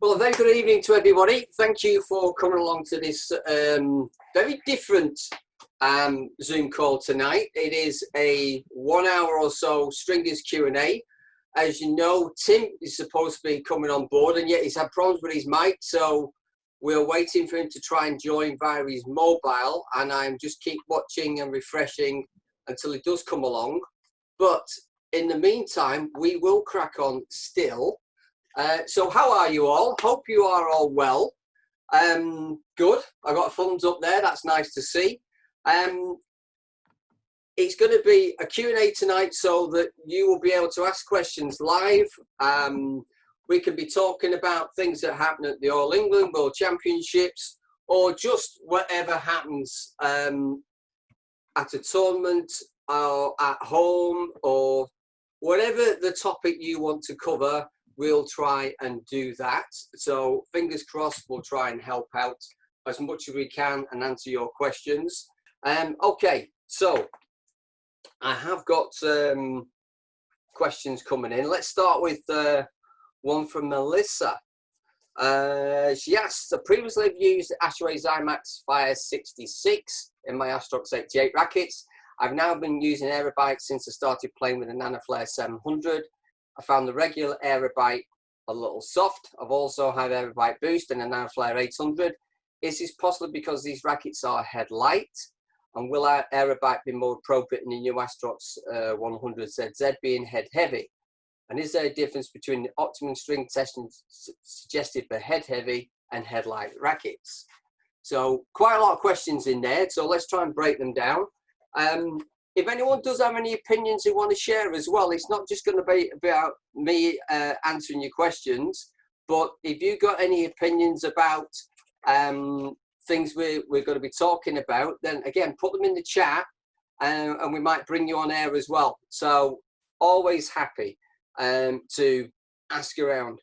Well, a very good evening to everybody. Thank you for coming along to this very different Zoom call tonight. It is a 1 hour or so Stringers Q&A. As you know, Tim is supposed to be coming on board, and yet he's had problems with his mic, so we're waiting for him to try and join via his mobile, and I'm just keep watching and refreshing until he does come along. But in the meantime, we will crack on still. So how are you all? Hope you are all well. Good. I got a thumbs up there. That's nice to see. It's going to be a Q&A tonight so that you will be able to ask questions live. We can be talking about things that happen at the All England World Championships, or just whatever happens at a tournament or at home, or whatever the topic you want to cover. We'll try and do that. So fingers crossed, we'll try and help out as much as we can and answer your questions. Okay, so I have got questions coming in. Let's start with one from Melissa. She asks, I previously have used Ashway Zymax Fire 66 in my Astrox 88 rackets. I've now been using Aerobite since I started playing with a Nanoflare 700. I found the regular Aerobite a little soft. I've also had Aerobite Boost and a Nanoflare 800. Is this possibly because these rackets are head light? And will our Aerobite be more appropriate in the new Astrox 100ZZ being head heavy? And is there a difference between the optimum string testing suggested for head heavy and head light rackets? So quite a lot of questions in there. So let's try and break them down. If anyone does have any opinions they want to share as well, it's not just going to be about me answering your questions, but if you've got any opinions about things we're going to be talking about, then again, put them in the chat and we might bring you on air as well. So always happy to ask around.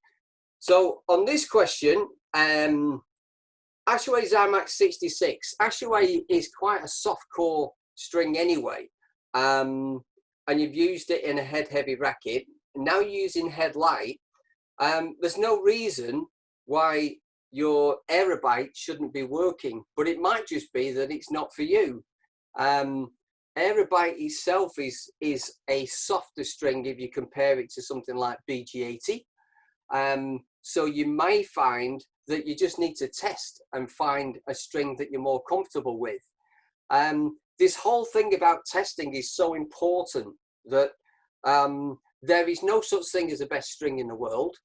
So on this question, Ashway Zymax 66. Ashway is quite a soft core string anyway. And you've used it in a head heavy racket. Now you're using head light. There's no reason why your Aerobite shouldn't be working, but it might just be that it's not for you. Aerobite itself is a softer string if you compare it to something like BG80. So you may find that you just need to test and find a string that you're more comfortable with. This whole thing about testing is so important that there is no such thing as the best string in the world.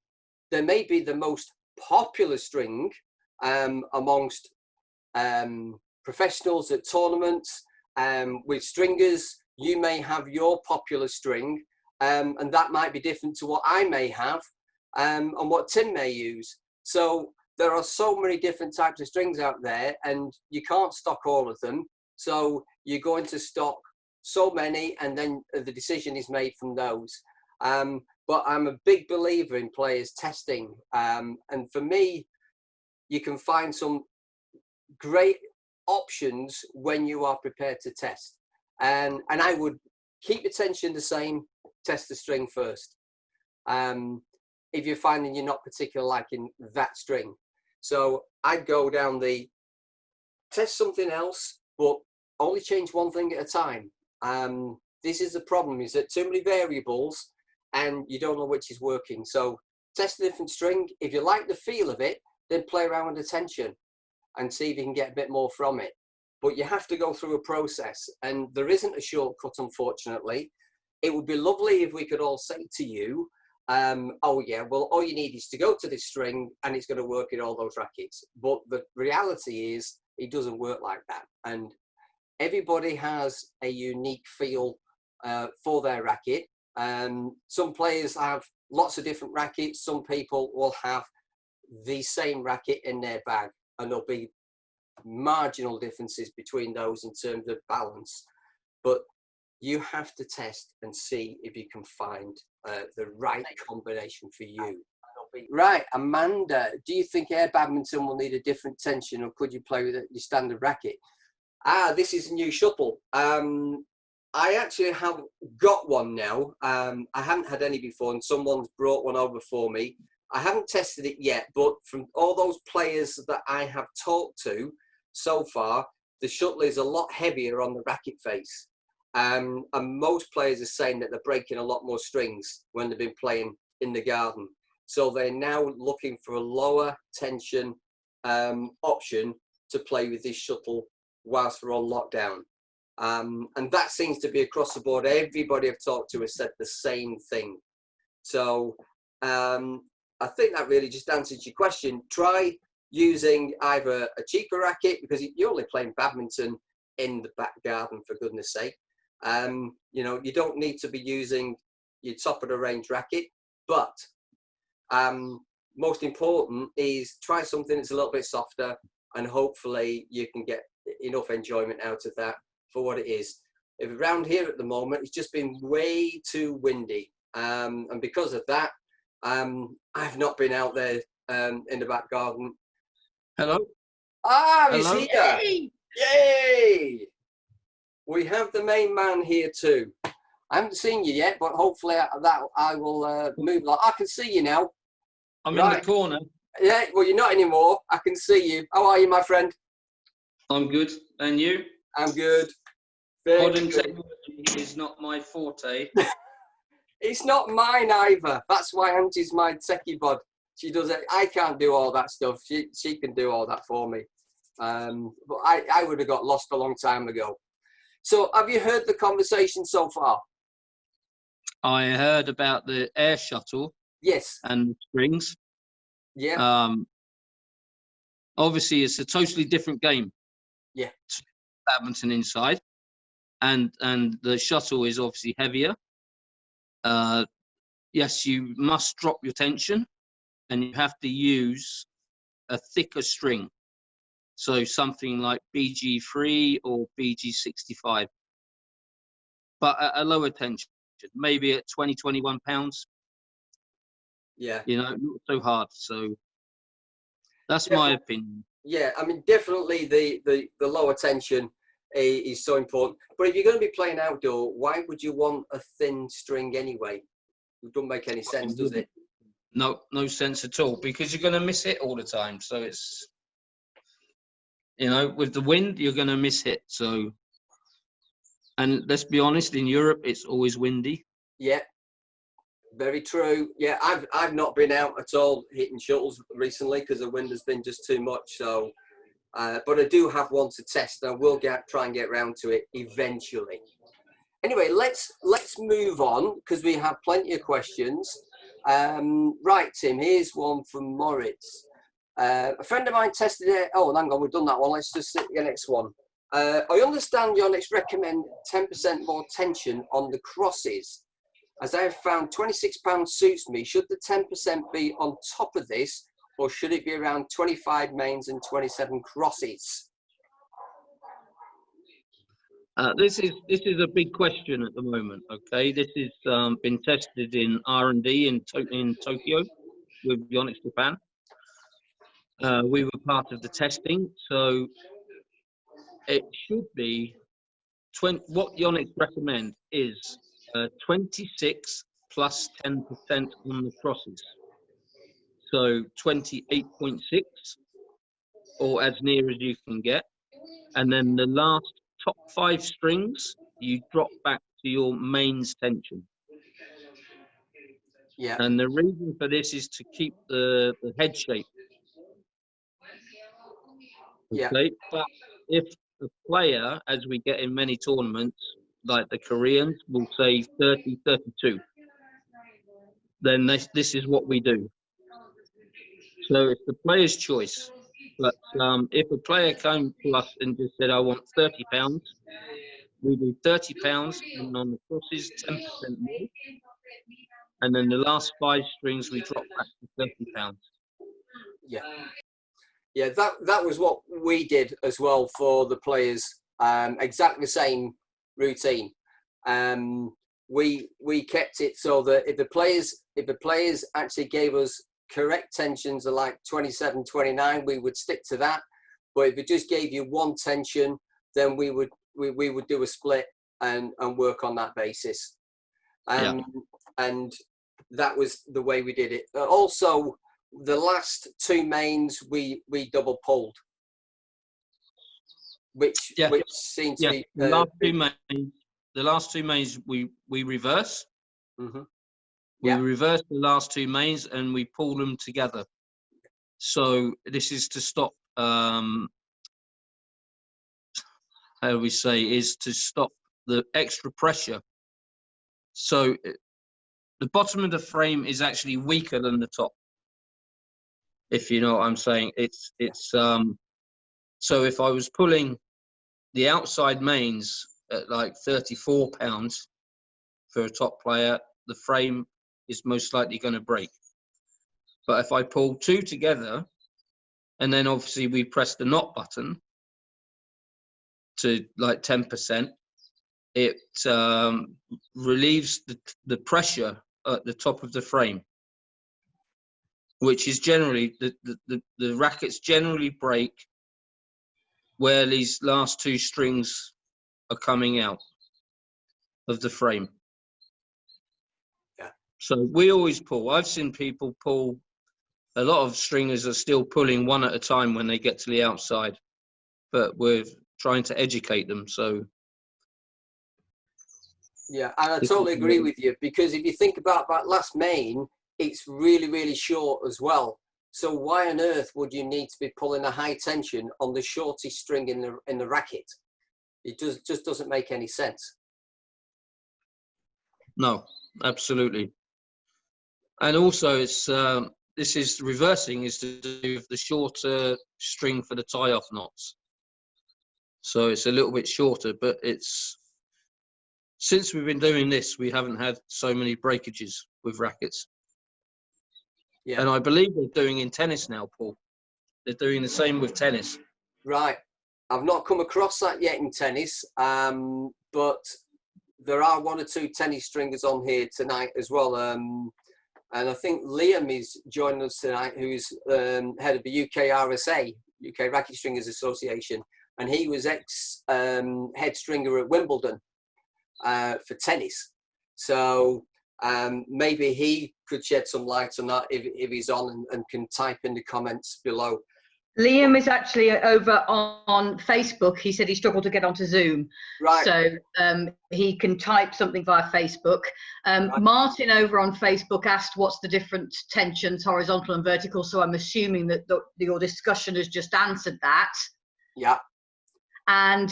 There may be the most popular string amongst professionals at tournaments. With stringers, you may have your popular string, and that might be different to what I may have and what Tim may use. So there are so many different types of strings out there, and you can't stock all of them. So you're going to stock so many, and then the decision is made from those. But I'm a big believer in players testing. And for me, you can find some great options when you are prepared to test. And I would keep your tension the same, test the string first. If you're finding you're not particularly liking that string. So I'd go down the test something else, but only change one thing at a time. This is the problem, is that too many variables and you don't know which is working. So test a different string. If you like the feel of it, then play around with the tension and see if you can get a bit more from it. But you have to go through a process, and there isn't a shortcut, unfortunately. It would be lovely if we could all say to you, oh yeah, well, all you need is to go to this string and it's going to work in all those rackets. But the reality is it doesn't work like that. And everybody has a unique feel for their racket. Some players have lots of different rackets. Some people will have the same racket in their bag, and there'll be marginal differences between those in terms of balance. But you have to test and see if you can find the right combination for you. Right, Amanda, do you think air badminton will need a different tension, or could you play with your standard racket? This is a new shuttle. I actually have got one now. I haven't had any before, and someone's brought one over for me. I haven't tested it yet, but from all those players that I have talked to so far, the shuttle is a lot heavier on the racket face. And most players are saying that they're breaking a lot more strings when they've been playing in the garden. So they're now looking for a lower tension option to play with this shuttle whilst we're on lockdown. And that seems to be across the board. Everybody I've talked to has said the same thing. So I think that really just answers your question. Try using either a cheaper racket, because you're only playing badminton in the back garden, for goodness sake. You know, you don't need to be using your top of the range racket, but most important is try something that's a little bit softer, and hopefully you can get enough enjoyment out of that for what it is. If around here at the moment, it's just been way too windy. And because of that, I've not been out there in the back garden. Hello. Ah, Hello? he's here. Yay! Yay! We have the main man here too. I haven't seen you yet, but hopefully I will move. Like, I can see you now. I'm Right. in the corner. Yeah, well, you're not anymore. I can see you. How are you, my friend? I'm good. And you? I'm good. Very Modern good. technology is not my forte. It's not mine either. That's why Auntie's my techie bod. She does it. I can't do all that stuff. She can do all that for me. But I would have got lost a long time ago. So have you heard the conversation so far? I heard about the air shuttle Yes. and strings. Yeah. Obviously, it's a totally different game. Yeah. Badminton inside, and the shuttle is obviously heavier. Yes, you must drop your tension, and you have to use a thicker string. So something like BG3 or BG65, but at a lower tension, maybe at 20, 21 pounds. Yeah. You know, not so hard. So that's my opinion. Yeah, I mean, definitely the lower tension is so important. But if you're going to be playing outdoor, why would you want a thin string anyway? It doesn't make any sense, does it? No sense at all, because you're going to miss hit all the time. So it's, you know, with the wind, you're going to miss hit. So, and let's be honest, in Europe, it's always windy. Yeah, very true. Yeah, I've not been out at all hitting shuttles recently because the wind has been just too much. So, but I do have one to test, and we'll try and get round to it eventually. Anyway, let's move on because we have plenty of questions. Right, Tim, here's one from Moritz. A friend of mine tested it. Oh, hang on, we've done that one. Let's just see the next one. I understand Yonex recommend 10% more tension on the crosses. As I have found 26 pounds suits me, should the 10% be on top of this, or should it be around 25 mains and 27 crosses? This is a big question at the moment. Okay, this has been tested in R&D in Tokyo with Yonex Japan. We were part of the testing, so it should be 20. What Yonex recommend is 26 plus 10% on the crosses, so 28.6, or as near as you can get, and then the last top 5 strings you drop back to your mains tension. Yeah. And the reason for this is to keep the head shape. Yeah. Okay, but if the player, as we get in many tournaments, like the Koreans, will say 30, 32, then this is what we do. So it's the player's choice. But if a player came to us and just said, I want 30 pounds, we do 30 pounds, and on the crosses, 10% more. And then the last 5 strings, we drop back to 30 pounds. Yeah. Yeah, that was what we did as well for the players. Exactly the same routine. We kept it so that if the players actually gave us correct tensions of like 27, 29, we would stick to that. But if it just gave you one tension, then we would do a split and work on that basis. And that was the way we did it. Also, the last two mains we double pulled, which seemed to be the last two mains we reverse. Mm-hmm. We reverse the last two mains and we pull them together. So this is to stop, how do we say, is to stop the extra pressure. So the bottom of the frame is actually weaker than the top, if you know what I'm saying. So if I was pulling the outside mains at like 34 pounds for a top player, the frame is most likely going to break. But if I pull two together, and then obviously we press the knot button to like 10%, it relieves the pressure at the top of the frame, which is generally, the rackets generally break where these last two strings are coming out of the frame. Yeah. So we always pull. I've seen people pull. A lot of stringers are still pulling one at a time when they get to the outside, but we're trying to educate them. So yeah, and I totally agree with you, because if you think about that last main, it's really, really short as well. So why on earth would you need to be pulling a high tension on the shortest string in the racket? It just doesn't make any sense. No, absolutely. And also, it's this is reversing is to do with the shorter string for the tie-off knots. So it's a little bit shorter, but it's, since we've been doing this, we haven't had so many breakages with rackets. Yeah. And I believe they're doing in tennis now, Paul. They're doing the same with tennis. Right. I've not come across that yet in tennis, but there are one or two tennis stringers on here tonight as well. And I think Liam is joining us tonight, who's head of the UK RSA, UK Racket Stringers Association. And he was head stringer at Wimbledon for tennis. So maybe he could shed some light on that if he's on, and can type in the comments below. Liam is actually over on Facebook. He said he struggled to get onto Zoom. Right. So he can type something via Facebook. Right. Martin over on Facebook asked what's the different tensions, horizontal and vertical. So I'm assuming that your discussion has just answered that. Yeah. And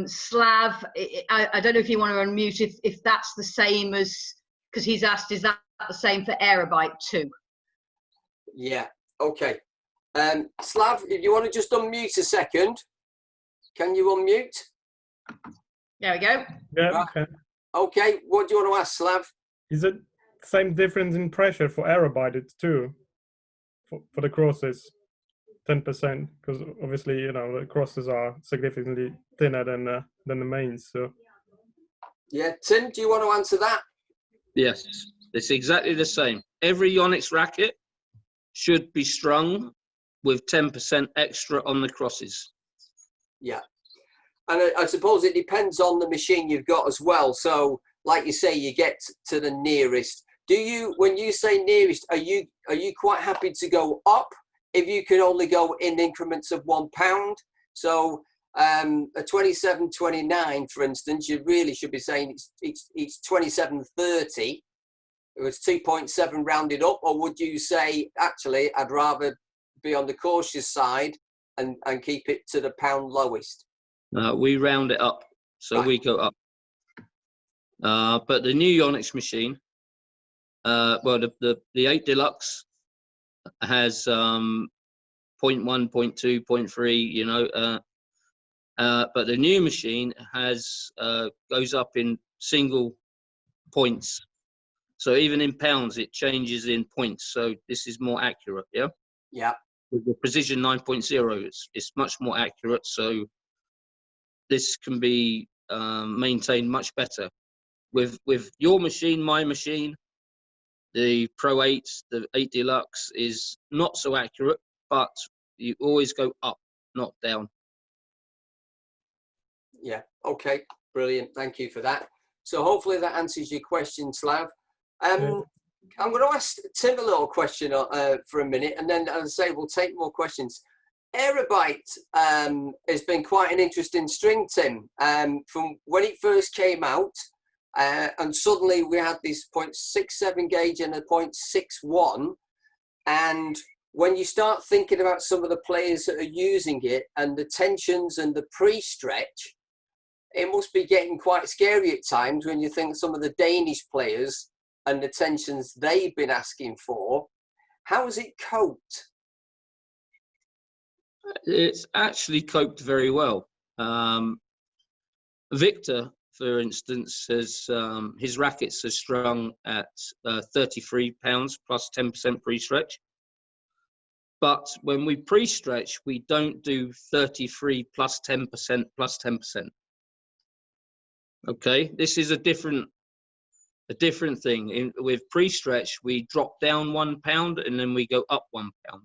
Slav, I don't know if you want to unmute if that's the same as, because he's asked, is that the same for Aerobike too? Yeah. Okay. Slav, if you want to just unmute a second, can you unmute? There we go. Yeah, Right. okay. Okay, what do you want to ask, Slav? Is it same difference in pressure for aerobite too? For the crosses, 10%, because obviously, you know, the crosses are significantly thinner than the mains. So Yeah, Tim, do you want to answer that? Yes, it's exactly the same. Every Yonex racket should be strung with 10% extra on the crosses. Yeah. And I suppose it depends on the machine you've got as well. So, like you say, you get to the nearest. Do you, when you say nearest, are you quite happy to go up if you can only go in increments of £1? So a 27.29, for instance, you really should be saying it's 27.30. It was 2.7 rounded up, or would you say, actually, I'd rather be on the cautious side and keep it to the pound lowest? We round it up, so Right. we go up. But the new Yonex machine, well, the 8 Deluxe has 0.1, 0.2, 0.3, you know, but the new machine has goes up in single points. So even in pounds, it changes in points. So this is more accurate, yeah? Yeah. With the Precision 9.0, it's much more accurate. So this can be maintained much better. With your machine, my machine, the Pro 8, the 8 Deluxe is not so accurate, but you always go up, not down. Yeah. Okay. Brilliant. Thank you for that. So hopefully that answers your question, Slav. I'm going to ask Tim a little question for a minute, and then, as I say, we'll take more questions. Aerobite has been quite an interesting string, Tim. From when it first came out, and suddenly we had this 0.67 gauge and a 0.61, and when you start thinking about some of the players that are using it and the tensions and the pre-stretch, it must be getting quite scary at times when you think some of the Danish players and the tensions they've been asking for. How has it coped? It's actually coped very well. Victor, for instance, has his rackets are strung at 33 pounds plus 10% pre-stretch. But when we pre-stretch, we don't do 33 plus 10% plus 10%. Okay, this is a different thing. With pre-stretch, we drop down 1 pound and then we go up 1 pound.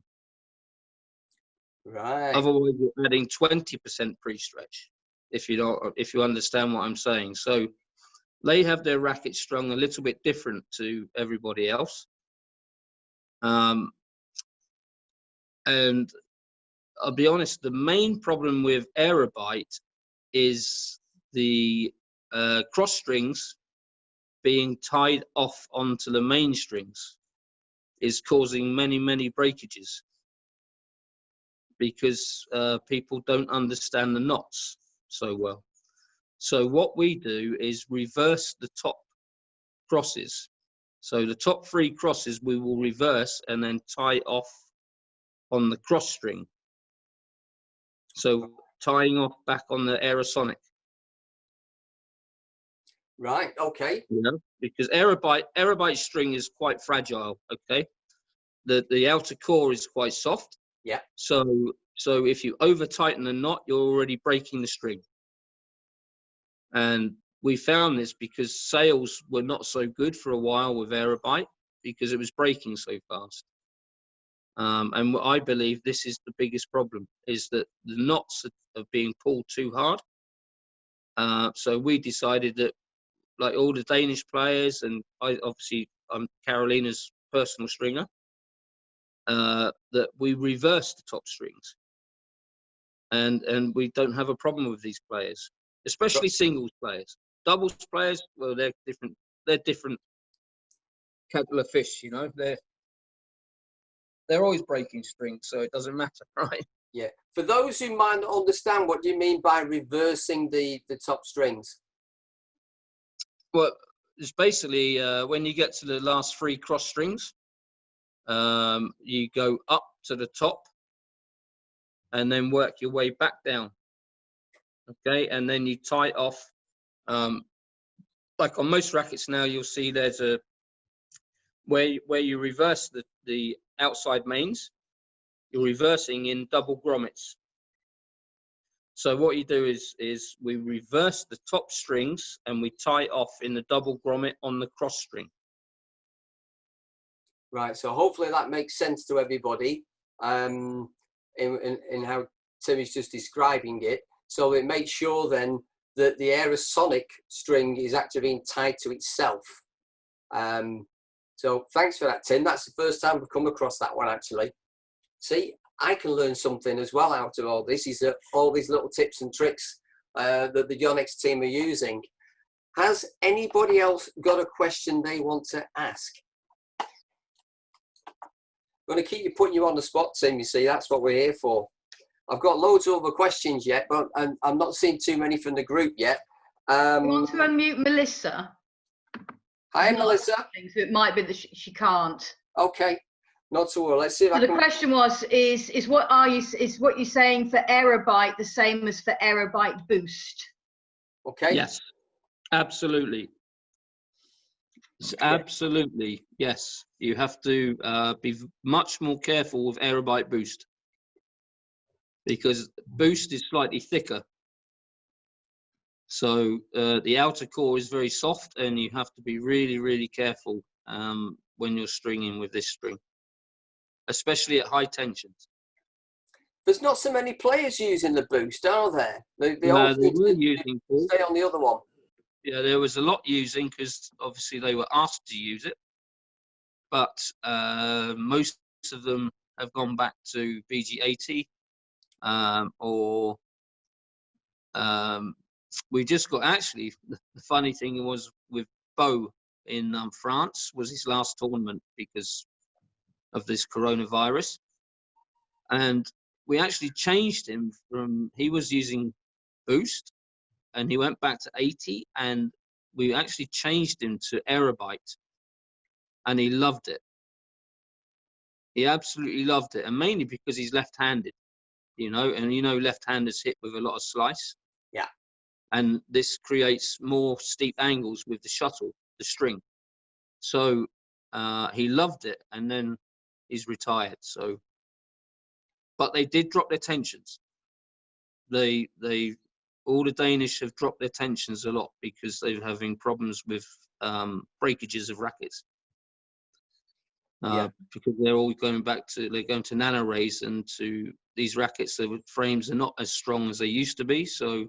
Right. Otherwise, you're adding 20% pre-stretch. If you understand what I'm saying. So they have their rackets strung a little bit different to everybody else. And I'll be honest, the main problem with Aerobite is the cross strings being tied off onto the main strings is causing many breakages because people don't understand the knots so well. So what we do is reverse the top crosses. So the top 3 crosses we will reverse and then tie off on the cross string. So tying off back on the aerosonic. Right, okay. You know, because aerobite string is quite fragile, okay? The outer core is quite soft. Yeah. So if you over tighten a knot, you're already breaking the string. And we found this because sales were not so good for a while with Aerobite because it was breaking so fast. And I believe this is the biggest problem, is that the knots are being pulled too hard. So we decided that, like all the Danish players, and I'm Carolina's personal stringer, that we reverse the top strings. And we don't have a problem with these players, especially singles players. Doubles players, well, they're different. They're different kettle of fish, you know. They're always breaking strings, so it doesn't matter, right? Yeah. For those who might not understand, what do you mean by reversing the top strings? Well, it's basically when you get to the last 3 cross strings, you go up to the top and then work your way back down. Okay, and then you tie off. Like on most rackets now, you'll see there's a where you reverse the outside mains. You're reversing in double grommets. So what you do is we reverse the top strings and we tie off in the double grommet on the cross string. Right. So hopefully that makes sense to everybody in how Tim is just describing it. So it makes sure then that the aerosonic string is actually being tied to itself. So thanks for that, Tim. That's the first time we've come across that one, actually. See, I can learn something as well out of all this. Is that all these little tips and tricks that the Yonex team are using. Has anybody else got a question they want to ask? I'm going to keep putting you on the spot, Tim. You see, that's what we're here for. I've got loads of other questions yet, but I'm not seeing too many from the group yet. You want to unmute Melissa? Hi, Melissa. So it might be that she can't. Okay, not to worry. Let's see if I can. The question was: is what you're saying for Aerobite the same as for Aerobite Boost? Okay. Yes, absolutely. Absolutely, yes. You have to be much more careful with Aerobite Boost because Boost is slightly thicker. So the outer core is very soft, and you have to be really careful when you're stringing with this string, especially at high tensions. There's not so many players using the Boost, are there? They all were using stay on the other one. Yeah, there was a lot using because obviously they were asked to use it. but most of them have gone back to BG80, or we just got, actually, the funny thing was with Beau in France was his last tournament because of this coronavirus, and we actually changed him from, he was using Boost and he went back to 80, and we actually changed him to Aerobyte, and he loved it. He absolutely loved it, and mainly because he's left-handed, you know, and you know left-handers hit with a lot of slice. Yeah. And this creates more steep angles with the shuttle, the string. So he loved it, and then he's retired. So, but they did drop their tensions. All the Danish have dropped their tensions a lot because they're having problems with breakages of rackets. Because they're all going back to, they're going to nano rays and to these rackets. The frames are not as strong as they used to be. So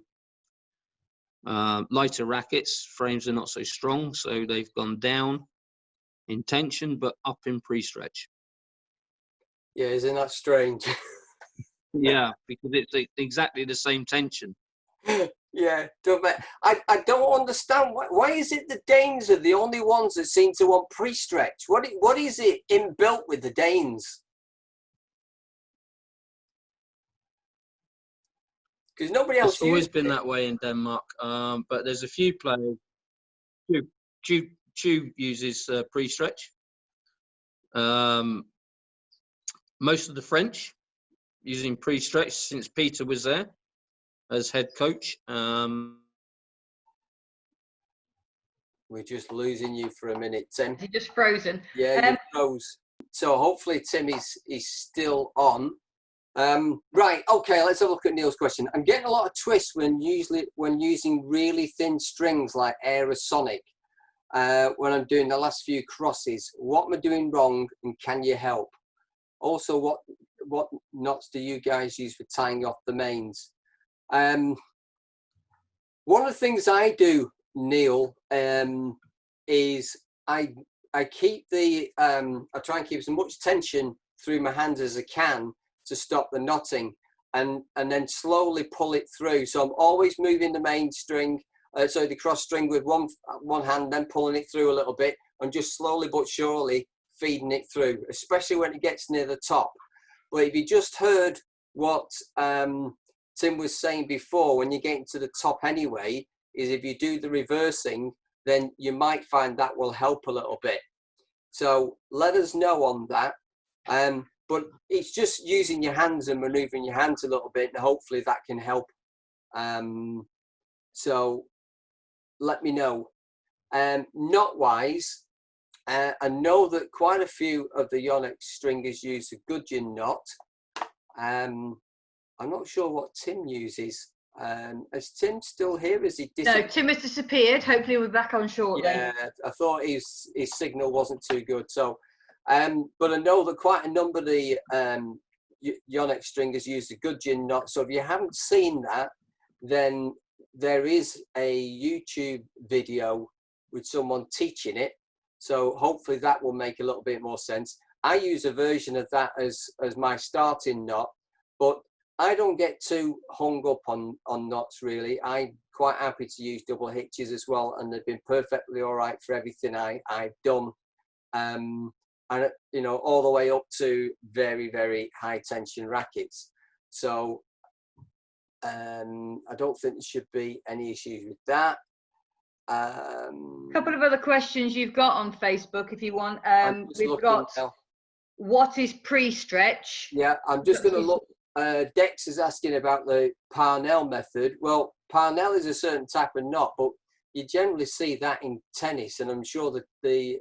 lighter rackets, frames are not so strong. So they've gone down in tension, but up in pre-stretch. Yeah, isn't that strange? Yeah, because it's exactly the same tension. Yeah, I don't understand why is it the Danes are the only ones that seem to want pre-stretch? What is it inbuilt with the Danes? Because nobody else. It's always been that way in Denmark, but there's a few players. Tube uses pre-stretch. Most of the French using pre-stretch since Peter was there as head coach. We're just losing you for a minute, Tim. You're just frozen. Yeah, you froze. So hopefully Tim is still on. Right, okay, let's have a look at Neil's question. I'm getting a lot of twists when using really thin strings like Aerosonic when I'm doing the last few crosses. What am I doing wrong, and can you help? Also, what knots do you guys use for tying off the mains? One of the things I do, Neil, is I keep the I try and keep as much tension through my hands as I can to stop the knotting, and then slowly pull it through. So I'm always moving the main string, so the cross string with one hand, then pulling it through a little bit, and just slowly but surely feeding it through, especially when it gets near the top. But if you just heard what Tim was saying before, when you get into the top anyway, is if you do the reversing, then you might find that will help a little bit. So let us know on that. But it's just using your hands and maneuvering your hands a little bit, and hopefully that can help. So let me know. Knot-wise, I know that quite a few of the Yonex stringers use a gudgeon knot. I'm not sure what Tim uses. Is Tim still here? Is he disappeared? No, Tim has disappeared. Hopefully we'll be back on shortly. Yeah, I thought his signal wasn't too good. So, but I know that quite a number of the Yonex stringers use the gudgeon knot. So if you haven't seen that, then there is a YouTube video with someone teaching it. So hopefully that will make a little bit more sense. I use a version of that as my starting knot, but I don't get too hung up on knots really. I'm quite happy to use double hitches as well, and they've been perfectly all right for everything I've done. And you know, all the way up to very, very high tension rackets. So I don't think there should be any issues with that. A couple of other questions you've got on Facebook if you want. We've got now. What is pre-stretch? Yeah, I'm just going to look. Dex is asking about the Parnell method. Well, Parnell is a certain type of knot, but you generally see that in tennis, and I'm sure that the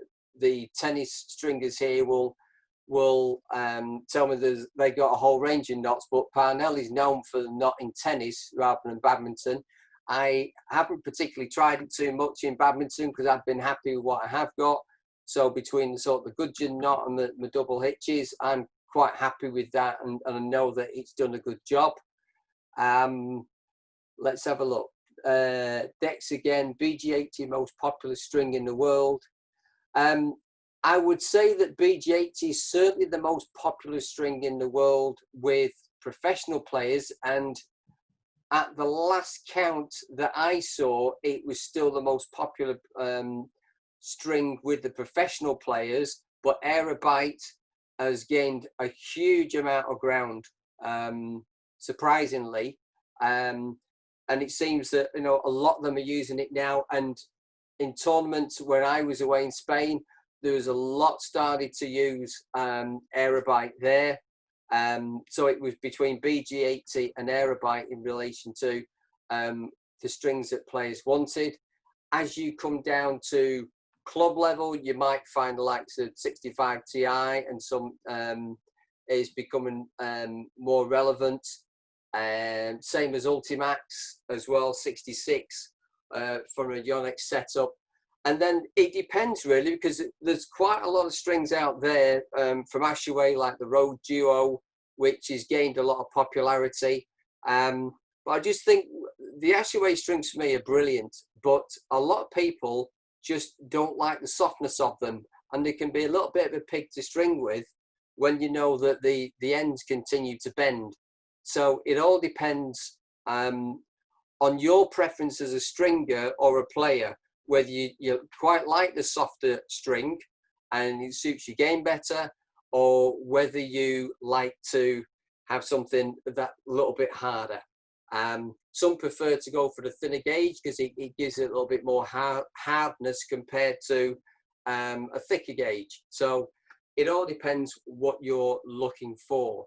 tennis stringers here will tell me they got a whole range of knots, but Parnell is known for the knot in tennis rather than badminton. I haven't particularly tried it too much in badminton because I've been happy with what I have got. So between the sort of the gudgeon knot and the double hitches, I'm quite happy with that, and I know that it's done a good job. Let's have a look. Dex again, BG80 most popular string in the world. I would say that BG80 is certainly the most popular string in the world with professional players, and at the last count that I saw, it was still the most popular string with the professional players, but Aerobite has gained a huge amount of ground, surprisingly. And it seems that, you know, a lot of them are using it now. And in tournaments where I was away in Spain, there was a lot started to use Aerobite there. So it was between BG80 and Aerobite in relation to the strings that players wanted. As you come down to club level, you might find the likes of 65 Ti and some is becoming more relevant. Same as Ultimax as well, 66 from a Yonex setup. And then it depends really, because there's quite a lot of strings out there from Ashaway, like the Road Duo, which has gained a lot of popularity. But I just think the Ashaway strings for me are brilliant, but a lot of people just don't like the softness of them, and they can be a little bit of a pig to string with when you know that the ends continue to bend. So it all depends on your preference as a stringer or a player, whether you quite like the softer string and it suits your game better, or whether you like to have something that a little bit harder. Some prefer to go for the thinner gauge because it gives it a little bit more hardness compared to a thicker gauge. So it all depends what you're looking for.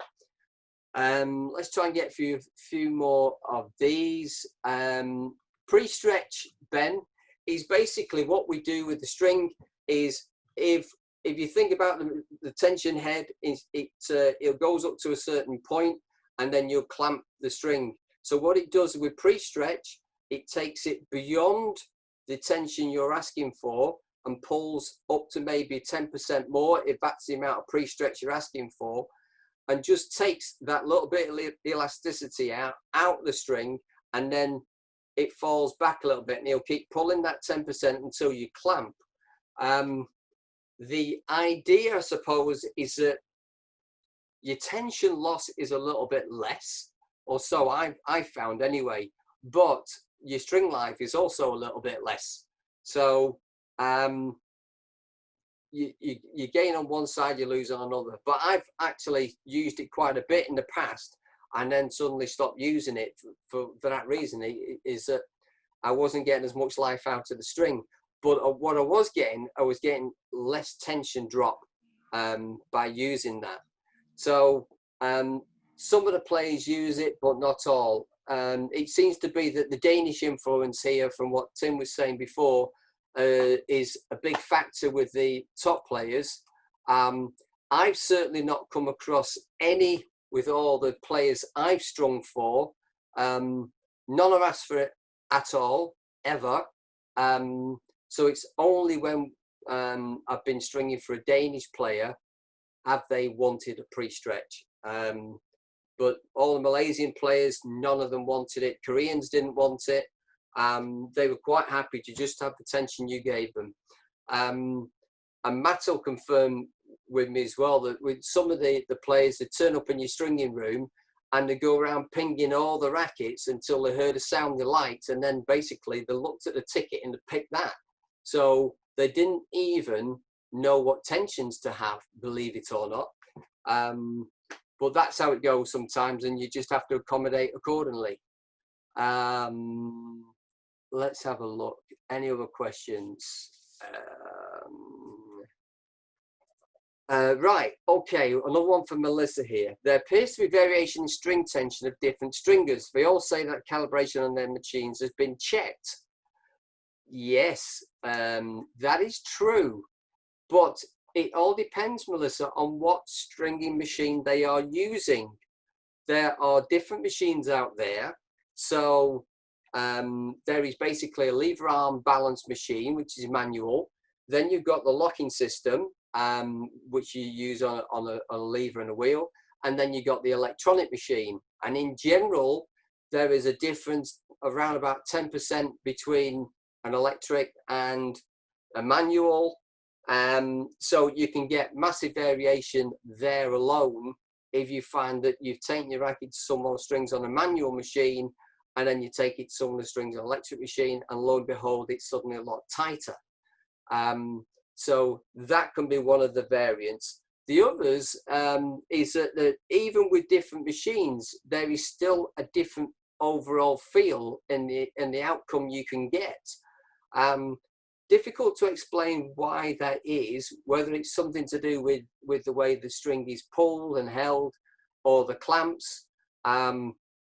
Let's try and get a few more of these. Pre-stretch, Ben, is basically what we do with the string is if you think about the tension head, it goes up to a certain point and then you'll clamp the string. So what it does with pre-stretch, it takes it beyond the tension you're asking for and pulls up to maybe 10% more if that's the amount of pre-stretch you're asking for, and just takes that little bit of elasticity out the string, and then it falls back a little bit and you'll keep pulling that 10% until you clamp. The idea, I suppose, is that your tension loss is a little bit less, or so I found anyway, but your string life is also a little bit less. So you gain on one side, you lose on another. But I've actually used it quite a bit in the past and then suddenly stopped using it for that reason, is that I wasn't getting as much life out of the string. But what I was getting less tension drop by using that. So some of the players use it, but not all. It seems to be that the Danish influence here, from what Tim was saying before, is a big factor with the top players. I've certainly not come across any with all the players I've strung for. None have asked for it at all, ever. So it's only when I've been stringing for a Danish player have they wanted a pre-stretch. But all the Malaysian players, none of them wanted it. Koreans didn't want it. They were quite happy to just have the tension you gave them. And Matt will confirm with me as well that with some of the players, they turn up in your stringing room and they go around pinging all the rackets until they heard a sound they liked, and then basically they looked at the ticket and they picked that. So they didn't even know what tensions to have, believe it or not. But that's how it goes sometimes, and you just have to accommodate accordingly. Let's have a look. Any other questions? Right, okay, another one from Melissa here. There appears to be variation in string tension of different stringers. They all say that calibration on their machines has been checked. Yes, that is true, but it all depends, Melissa, on what stringing machine they are using. There are different machines out there. So there is basically a lever arm balance machine, which is manual. Then you've got the locking system, which you use on a lever and a wheel. And then you've got the electronic machine. And in general, there is a difference around about 10% between an electric and a manual. So you can get massive variation there alone if you find that you've taken your racket to some more strings on a manual machine, and then you take it to some of the strings on an electric machine, and lo and behold, it's suddenly a lot tighter. So that can be one of the variants. The others is that even with different machines, there is still a different overall feel in the outcome you can get. Difficult to explain why that is, whether it's something to do with the way the string is pulled and held, or the clamps.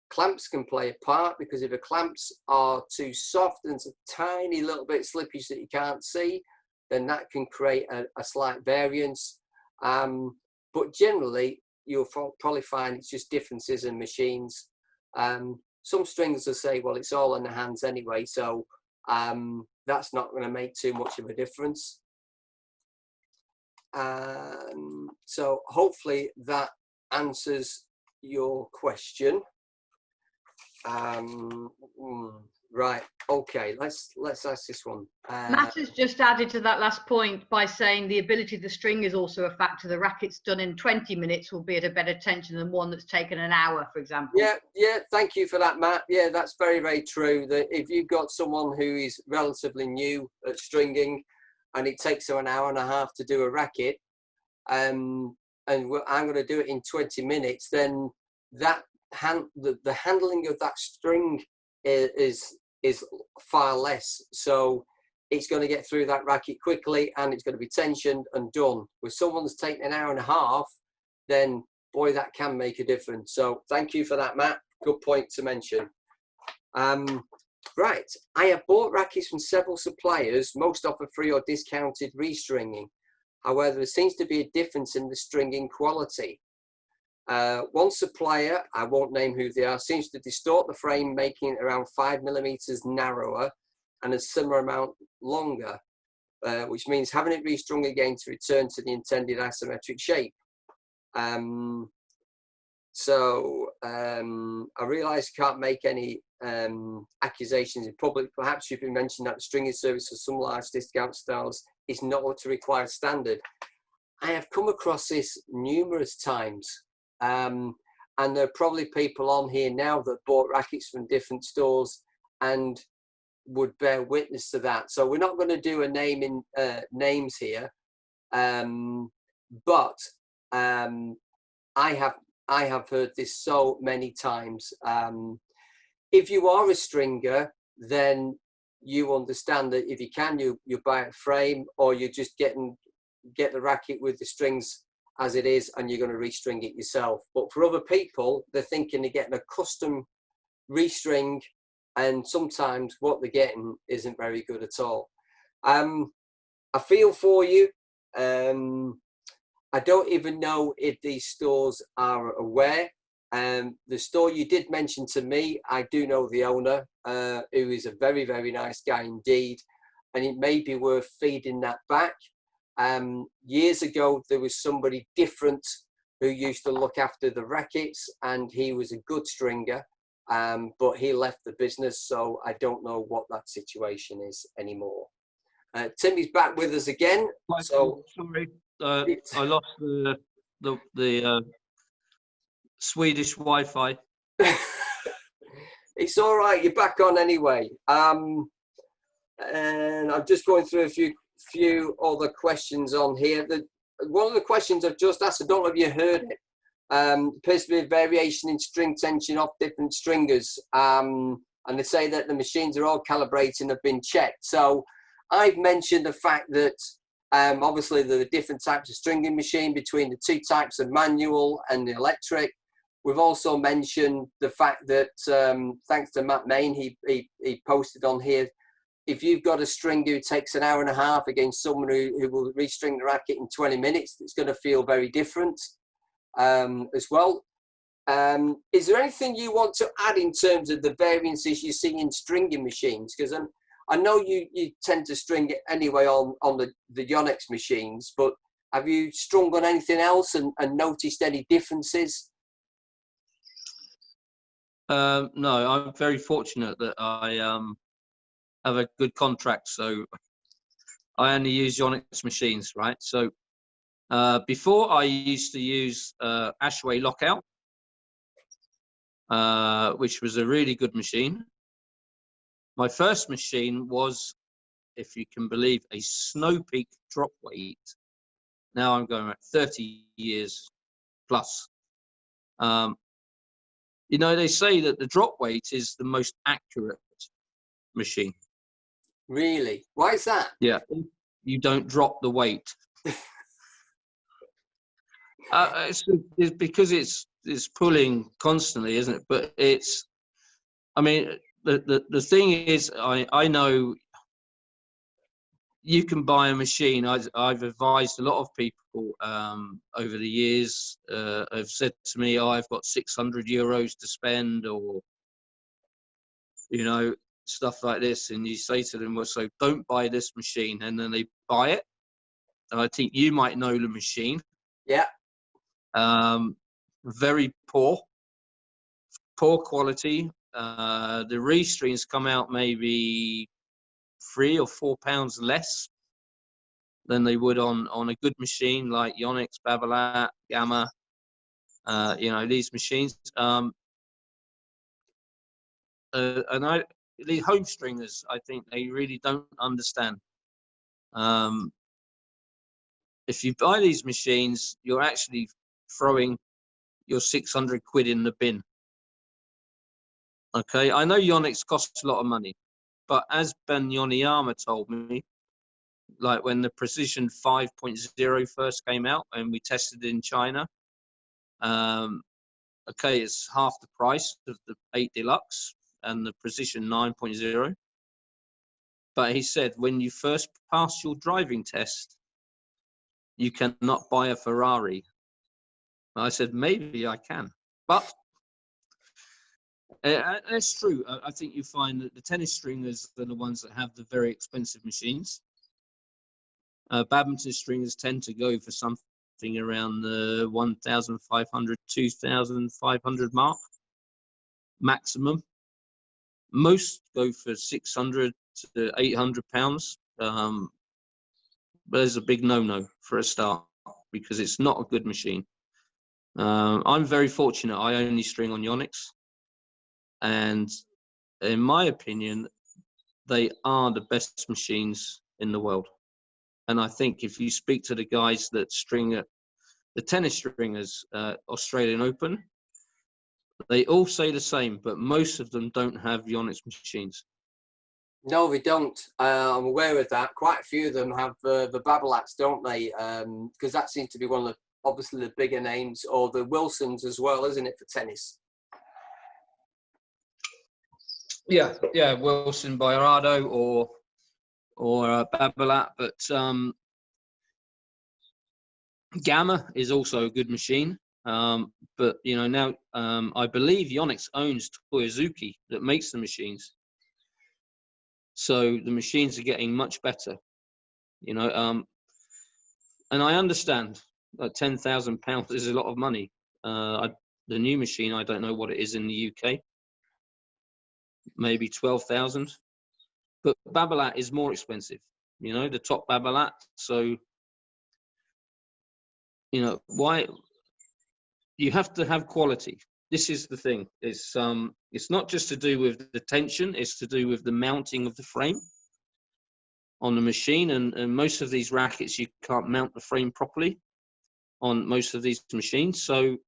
Clamps can play a part, because if the clamps are too soft and it's a tiny little bit slippage that you can't see, then that can create a slight variance. But generally, you'll probably find it's just differences in machines. Some strings will say, well, it's all in the hands anyway, so that's not going to make too much of a difference. So hopefully that answers your question. Right, okay, let's ask this one. Matt has just added to that last point by saying the ability of the string is also a factor. The racket's done in 20 minutes will be at a better tension than one that's taken an hour, for example. Yeah, thank you for that, Matt. Yeah, that's very, very true. That if you've got someone who is relatively new at stringing and it takes them an hour and a half to do a racket, and I'm going to do it in 20 minutes, then that the handling of that string is far less. So it's going to get through that racket quickly, and it's going to be tensioned and done. With someone that's taken an hour and a half, then boy, that can make a difference. So thank you for that, Matt. Good point to mention. Right, I have bought rackets from several suppliers. Most offer free or discounted restringing. However, there seems to be a difference in the stringing quality. One supplier, I won't name who they are, seems to distort the frame, making it around 5 millimeters narrower and a similar amount longer, which means having it restrung again to return to the intended isometric shape. I realise you can't make any accusations in public. Perhaps you've been mentioned that the stringing service for some large discount styles is not up to required standard. I have come across this numerous times. And there are probably people on here now that bought rackets from different stores and would bear witness to that. So we're not going to do a name in names here, but I have heard this so many times. If you are a stringer, then you understand that if you can, you buy a frame, or you just get the racket with the strings as it is, and you're going to restring it yourself. But for other people, they're thinking of getting a custom restring, and sometimes what they're getting isn't very good at all. I feel for you. I don't even know if these stores are aware. The store you did mention to me, I do know the owner, who is a very, very nice guy indeed, and it may be worth feeding that back. Years ago, there was somebody different who used to look after the rackets, and he was a good stringer, but he left the business, so I don't know what that situation is anymore. Timmy's back with us again. So sorry, I lost the Swedish Wi-Fi. It's all right, you're back on anyway. And I'm just going through a few other questions on here. One of the questions I've just asked, I don't know if you heard it, appears to be a variation in string tension off different stringers, and they say that the machines are all calibrated and have been checked. So I've mentioned the fact that obviously there are different types of stringing machine between the two types of manual and the electric. We've also mentioned the fact that thanks to Matt Main, he posted on here, if you've got a stringer who takes an hour and a half against someone who will restring the racket in 20 minutes, it's going to feel very different as well. Is there anything you want to add in terms of the variances you see in stringing machines? Because I know you tend to string it anyway on the Yonex machines, but have you strung on anything else and noticed any differences? No, I'm very fortunate that I have a good contract, so I only use Yonex machines, right? So before I used to use Ashway Lockout, which was a really good machine. My first machine was, if you can believe, a Snow Peak drop weight. Now I'm going at 30 years plus. You know, they say that the drop weight is the most accurate machine. Really? Why is that? Yeah, you don't drop the weight. It's because it's pulling constantly, isn't it? But it's, I mean, the thing is, I know you can buy a machine. I've advised a lot of people over the years have said to me, "Oh, I've got 600 euros to spend," or you know, stuff like this. And you say to them, "Well, so don't buy this machine," and then they buy it. And I think you might know the machine. Yeah. Very poor quality. The restrings come out maybe £3 or £4 less than they would on a good machine like Yonex, Babolat, Gamma. You know, these machines. And the home stringers, I think they really don't understand. If you buy these machines, you're actually throwing your 600 quid in the bin. Okay, I know Yonex costs a lot of money, but as Ben Yoniyama told me, like when the Precision 5.0 first came out and we tested it in China, okay, it's half the price of the 8 Deluxe and the Precision 9.0. But he said, when you first pass your driving test, you cannot buy a Ferrari. I said, maybe I can, but that's true. I think you find that the tennis stringers are the ones that have the very expensive machines. Badminton stringers tend to go for something around the 1,500, 2,500 mark maximum. Most go for 600 to 800 pounds. But there's a big no-no for a start because it's not a good machine. I'm very fortunate. I only string on Yonex, and in my opinion, they are the best machines in the world. And I think if you speak to the guys that string at the tennis stringers, Australian Open, they all say the same, but most of them don't have Yonex machines. No, they don't. I'm aware of that. Quite a few of them have the Babolats, don't they? Because that seems to be one of the, obviously the bigger names, or the Wilsons as well, isn't it, for tennis? Yeah, Wilson, Bayardo, or Babolat, but Gamma is also a good machine. But you know, now I believe Yonex owns Toyozuki that makes the machines, so the machines are getting much better. You know, and I understand that £10,000 is a lot of money. The new machine, I don't know what it is in the UK, maybe 12,000. But Babolat is more expensive. You know, the top Babolat. So, you know, why you have to have quality. This is the thing. It's not just to do with the tension. It's to do with the mounting of the frame on the machine. And most of these rackets, you can't mount the frame properly on most of these machines. So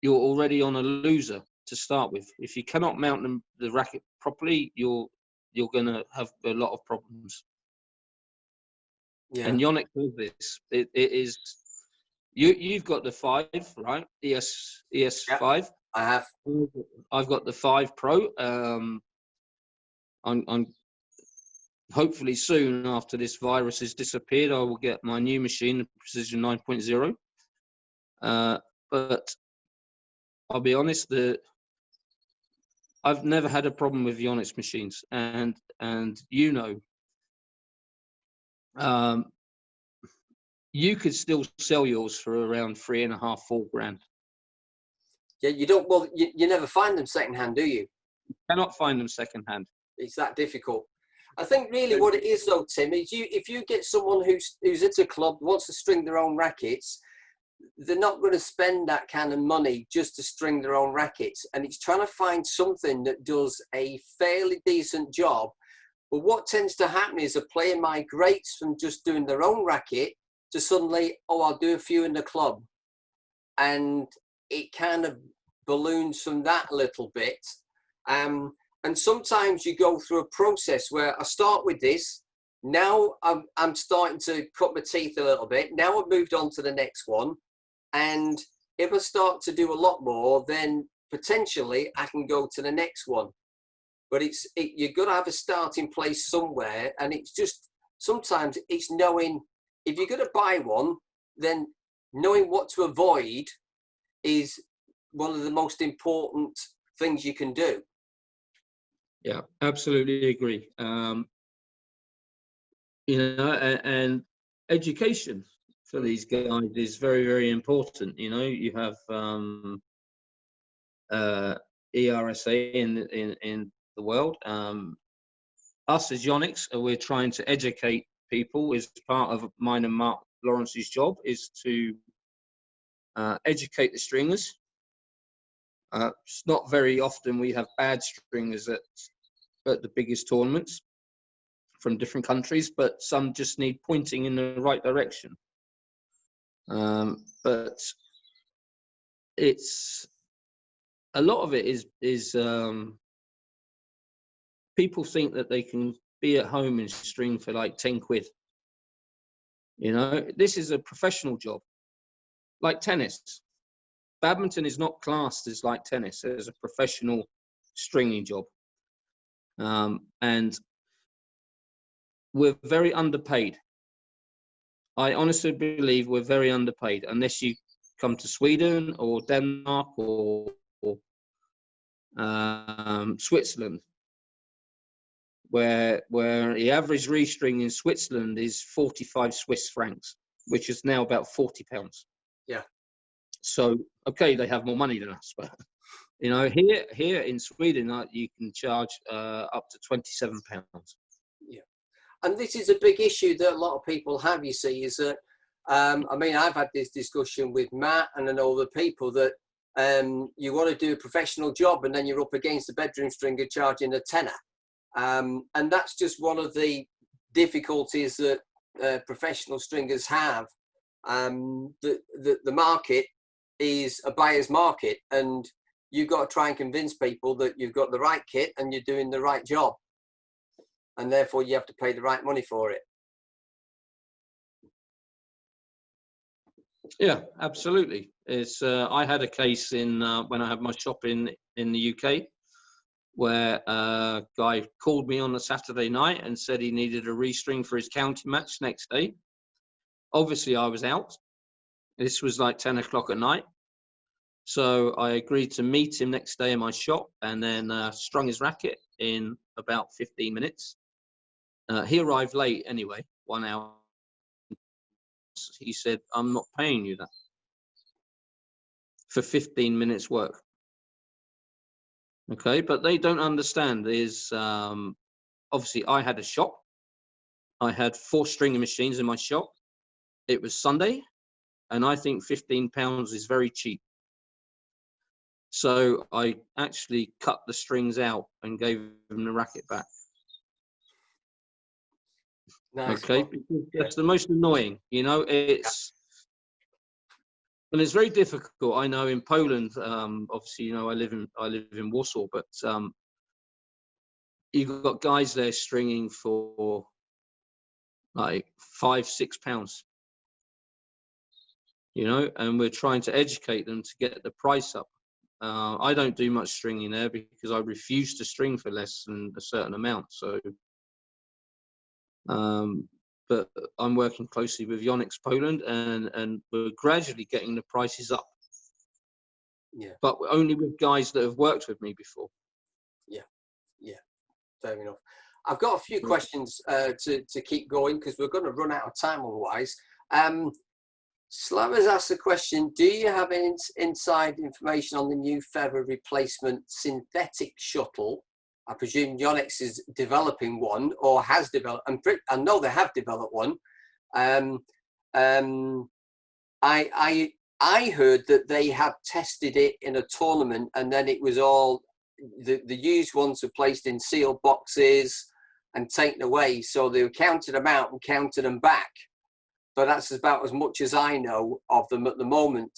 you're already on a loser to start with. If you cannot mount the racket properly, you're going to have a lot of problems. Yeah. And Yonex does this. It is. You've got the 5, right? ES5. Yeah, I have. I've got the 5 Pro. I'm hopefully soon after this virus has disappeared, I will get my new machine, the Precision 9.0. But I'll be honest, I've never had a problem with Yonex machines, and you know, you could still sell yours for around 3.5, 4 grand. Yeah, you don't. Well, you never find them secondhand, do you? You cannot find them secondhand. It's that difficult. I think really what it is though, Tim, is if you get someone who's at a club, wants to string their own rackets, they're not going to spend that kind of money just to string their own rackets. And it's trying to find something that does a fairly decent job. But what tends to happen is a player migrates from just doing their own racket to suddenly, oh, I'll do a few in the club. And it kind of balloons from that a little bit. And sometimes you go through a process where I start with this. Now I'm starting to cut my teeth a little bit. Now I've moved on to the next one. And if I start to do a lot more, then potentially I can go to the next one. But you've got to have a starting place somewhere. And it's just, sometimes it's knowing, if you're going to buy one, then knowing what to avoid is one of the most important things you can do. Yeah, absolutely agree. And education for these guys is very, very important. You have ERSA in the world. Us as Yonex, we're trying to educate people. Is part of mine and Mark Lawrence's job is to educate the stringers. It's not very often we have bad stringers at the biggest tournaments from different countries, but some just need pointing in the right direction. But it's a lot of it is people think that they can be at home and string for like 10 quid. This is a professional job, like tennis. Badminton is not classed as like tennis, as a professional stringing job. And we're very underpaid. I honestly believe we're very underpaid, unless you come to Sweden or Denmark or Switzerland, where the average restring in Switzerland is 45 Swiss francs, which is now about £40. Yeah. So, okay, they have more money than us, but here in Sweden, you can charge up to £27. Yeah, and this is a big issue that a lot of people have. You see, is that I've had this discussion with Matt and other people that you want to do a professional job, and then you're up against the bedroom stringer charging a tenner, and that's just one of the difficulties that professional stringers have. The market is a buyer's market, and you've got to try and convince people that you've got the right kit and you're doing the right job, and therefore you have to pay the right money for it. Yeah, absolutely. It's I had a case in when I had my shop in the UK, where a guy called me on a Saturday night and said he needed a restring for his county match next day. Obviously, I was out. This was like 10 o'clock at night. So I agreed to meet him next day in my shop, and then strung his racket in about 15 minutes. He arrived late anyway, 1 hour. He said, I'm not paying you that for 15 minutes work. Okay, but they don't understand is obviously I had a shop. I had 4 stringing machines in my shop. It was Sunday, and I think £15 is very cheap. So I actually cut the strings out and gave them the racket back. Nice. Okay, because that's the most annoying, it's, and it's very difficult. I know in Poland, obviously, I live in Warsaw, but you've got guys there stringing for like £5-6, and we're trying to educate them to get the price up. I don't do much stringing there because I refuse to string for less than a certain amount. So, but I'm working closely with Yonex Poland, and we're gradually getting the prices up. Yeah. But only with guys that have worked with me before. Yeah. Fair enough. I've got a few questions to keep going, because we're going to run out of time otherwise. Slav has asked a question: do you have inside information on the new feather replacement synthetic shuttle? I presume Yonex is developing one or has developed. I know they have developed one. I heard that they had tested it in a tournament, and then it was all the used ones were placed in sealed boxes and taken away. So they counted them out and counted them back. But that's about as much as I know of them at the moment.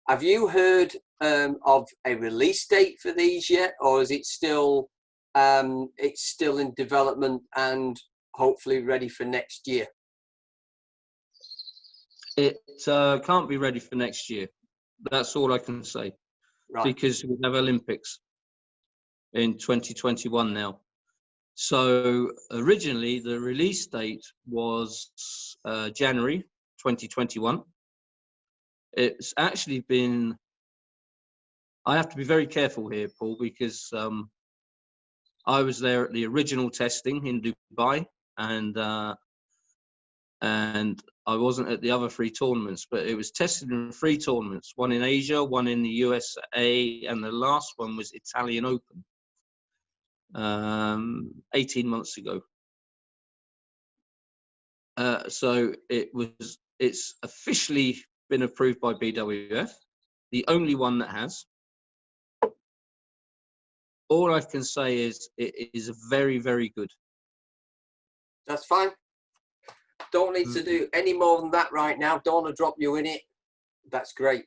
Have you heard of a release date for these yet, or is it still it's still in development and hopefully ready for next year? It can't be ready for next year. That's all I can say. Right. Because we have Olympics in 2021 now. So originally the release date was January 2021. It's actually been, I have to be very careful here, Paul, because I was there at the original testing in Dubai, and I wasn't at the other 3 tournaments, but it was tested in 3 tournaments, one in Asia, one in the USA, and the last one was Italian Open, 18 months ago. So it's officially been approved by BWF, the only one that has. All I can say is it is very, very good. That's fine. Don't need to do any more than that right now. Don't want to drop you in it. That's great.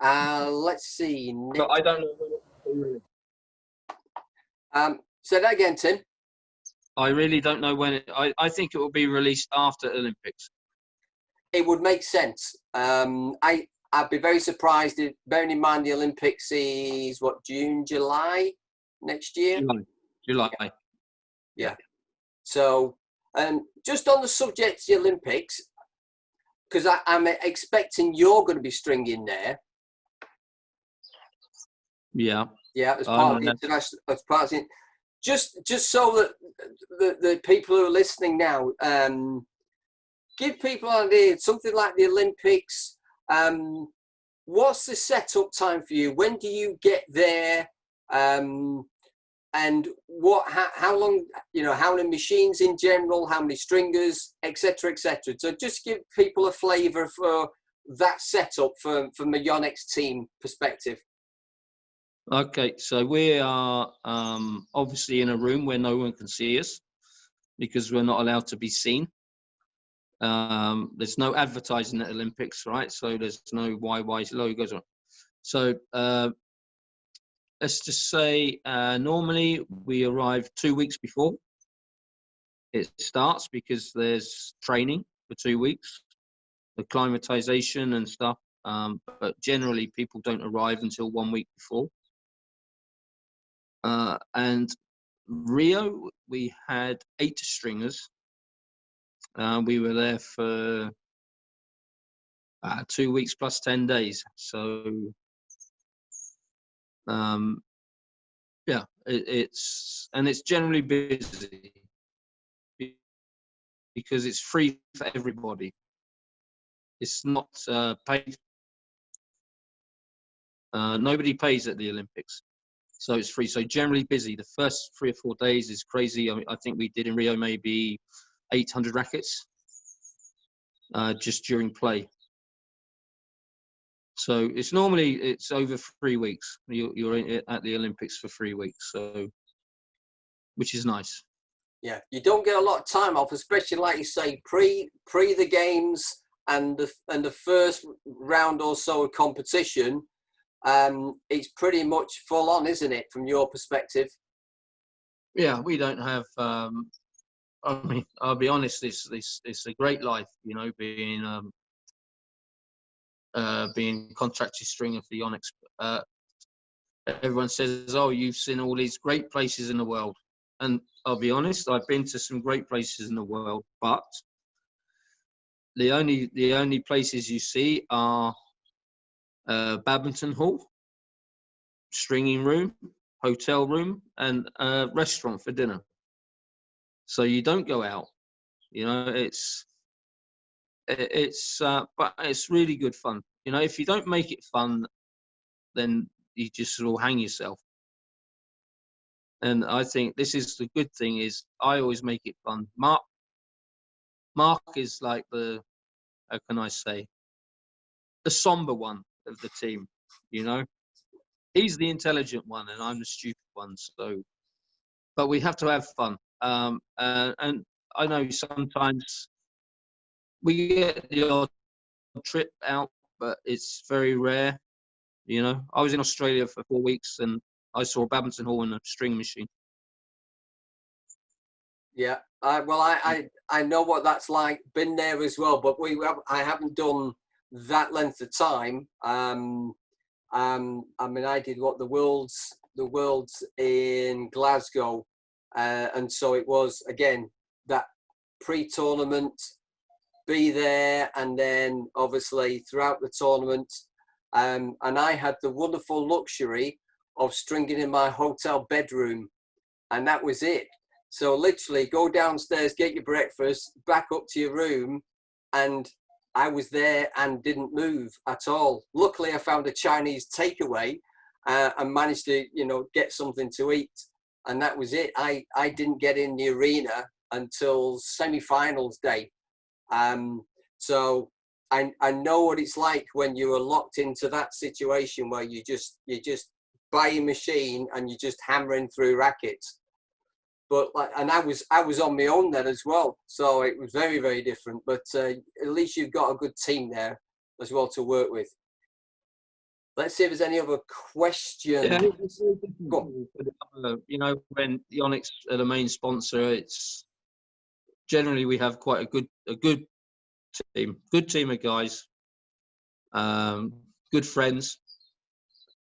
Let's see. But I don't know. Say that again, Tim. I really don't know when I think it will be released after Olympics. It would make sense. I'd be very surprised if, bearing in mind the Olympics is what, June, July next year? July. Yeah. So, just on the subject of the Olympics, because I'm expecting you're going to be stringing there. Yeah. Yeah, as part of the international, as part of the, just so that the people who are listening now, give people an idea. Something like the Olympics. What's the setup time for you? When do you get there? And how long, how many machines in general, how many stringers, etc., etc. So just give people a flavour for that setup from the Yonex team perspective. Okay, so we are obviously in a room where no one can see us because we're not allowed to be seen. There's no advertising at Olympics, right? So there's no YY logos on. So let's just say normally we arrive 2 weeks before it starts because there's training for 2 weeks, acclimatization and stuff. But generally people don't arrive until 1 week before. And Rio, we had 8 stringers. We were there for 2 weeks plus 10 days. So, yeah, it's generally busy because it's free for everybody. It's not paid. Nobody pays at the Olympics. So it's free. So generally busy. The first 3 or 4 days is crazy. I think we did in Rio maybe 800 rackets just during play. So it's normally over 3 weeks. You're at the Olympics for 3 weeks, so which is nice. Yeah, you don't get a lot of time off, especially like you say, pre the games and the first round or so of competition. It's pretty much full on, isn't it, from your perspective? Yeah, we don't have. I mean, I'll be honest. It's a great life, being contracted stringer for Yonex. Everyone says, "Oh, you've seen all these great places in the world," and I'll be honest. I've been to some great places in the world, but the only places you see are badminton hall, stringing room, hotel room, and restaurant for dinner. So you don't go out. But it's really good fun. If you don't make it fun, then you just sort of hang yourself. And I think this is the good thing is I always make it fun. Mark is like the, how can I say, the somber one of the team, you know. He's the intelligent one and I'm the stupid one. So, but we have to have fun. And I know sometimes we get the odd trip out, but it's very rare. You know, I was in Australia for 4 weeks and I saw a badminton hall and a string machine. Yeah, I know what that's like. Been there as well, but I haven't done that length of time. I mean, I did the worlds in Glasgow, and so it was again that pre-tournament, be there, and then obviously throughout the tournament. And I had the wonderful luxury of stringing in my hotel bedroom, and that was it. So literally go downstairs, get your breakfast, back up to your room, and I was there and didn't move at all. Luckily, I found a Chinese takeaway and managed to, get something to eat. And that was it. I didn't get in the arena until semi-finals day. So I know what it's like when you are locked into that situation where you just buy a machine and you're just hammering through rackets. But I was on my own then as well, so it was very, very different. But at least you've got a good team there as well to work with. Let's see if there's any other questions. Yeah, when Yonex are the main sponsor, it's generally we have quite a good team of guys, good friends.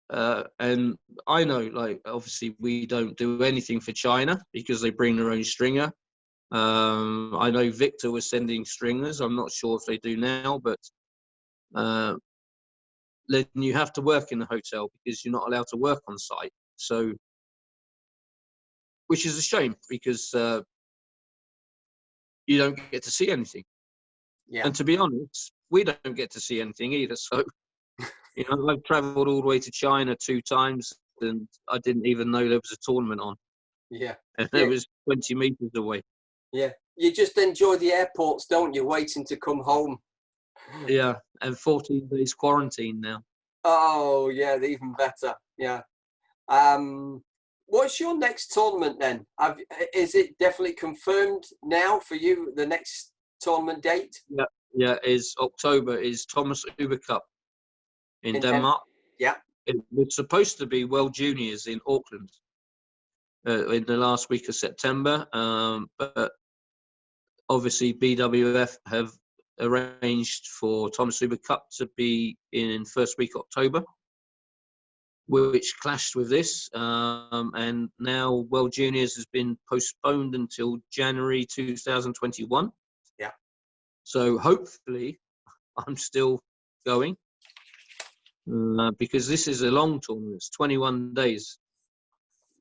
And I know, obviously we don't do anything for China because they bring their own stringer. I know Victor was sending stringers. I'm not sure if they do now, but then you have to work in the hotel because you're not allowed to work on site. So, which is a shame because you don't get to see anything. Yeah. And to be honest, we don't get to see anything either. So, I've travelled all the way to China 2 times and I didn't even know there was a tournament on. Yeah. And it was 20 metres away. Yeah. You just enjoy the airports, don't you, waiting to come home? Yeah, and 14 days quarantine now. Oh, yeah, even better. Yeah. What's your next tournament then? Is it definitely confirmed now for you, the next tournament date? Yeah, is October, is Thomas Uber Cup in Denmark. Yeah. It was supposed to be World Juniors in Auckland in the last week of September, but obviously BWF have arranged for Thomas Uber Cup to be in first week October, which clashed with this, and now World Juniors has been postponed until January 2021. Yeah. So hopefully I'm still going because this is a long tournament. It's 21 days.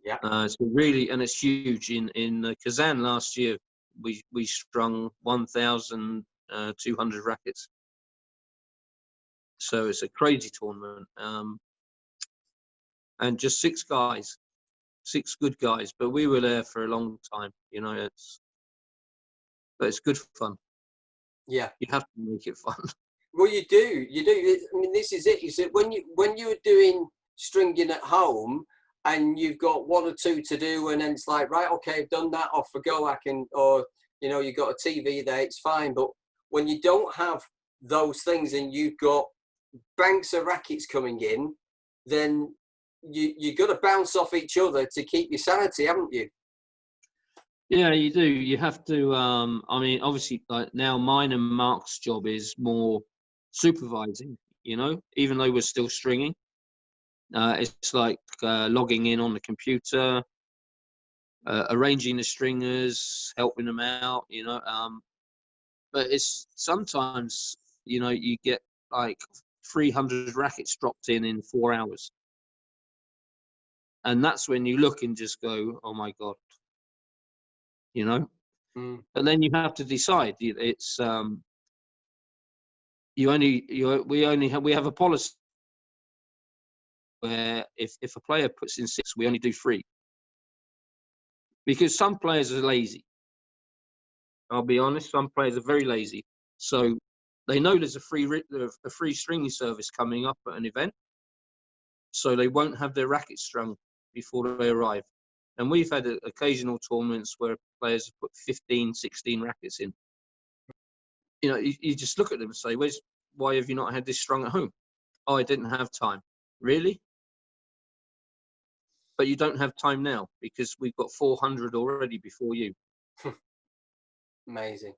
Yeah. It's really, and it's huge. In Kazan last year, we strung 1,200 rackets. So it's a crazy tournament. And just 6 guys, 6 good guys, but we were there for a long time, but it's good fun. Yeah. You have to make it fun. Well, you do. I mean, this is it. You said when you're doing stringing at home and you've got 1 or 2 to do, and then it's like, right, okay, I've done that, off I go, or you've got a TV there, it's fine. But when you don't have those things and you've got banks of rackets coming in, then you got to bounce off each other to keep your sanity, haven't you? Yeah, you do. You have to. I mean, obviously, like now, mine and Mark's job is more supervising. Even though we're still stringing, it's like logging in on the computer, arranging the stringers, helping them out. But it's sometimes you get like 300 rackets dropped in 4 hours. And that's when you look and just go, oh my God, But then you have to decide. It's we have a policy where if a player puts in 6, we only do 3. because some players are lazy. I'll be honest, some players are very lazy. So they know there's a free stringing service coming up at an event, so they won't have their racket strung before they arrive. And we've had occasional tournaments where players have put 15, 16 rackets in. You know, you just look at them and say, why have you not had this strung at home? Oh, I didn't have time. Really? But you don't have time now because we've got 400 already before you. Amazing.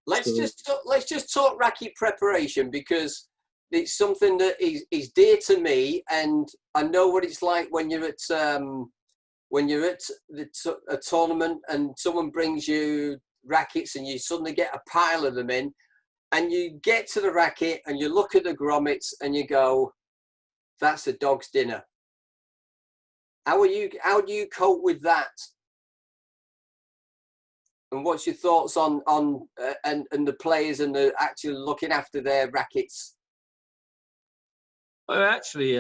Let's just talk racket preparation, because it's something that is dear to me, and I know what it's like when you're at a tournament and someone brings you rackets and you suddenly get a pile of them in, and you get to the racket and you look at the grommets and you go, that's a dog's dinner. How do you cope with that? And what's your thoughts on and the players and the actually looking after their rackets? Well, actually,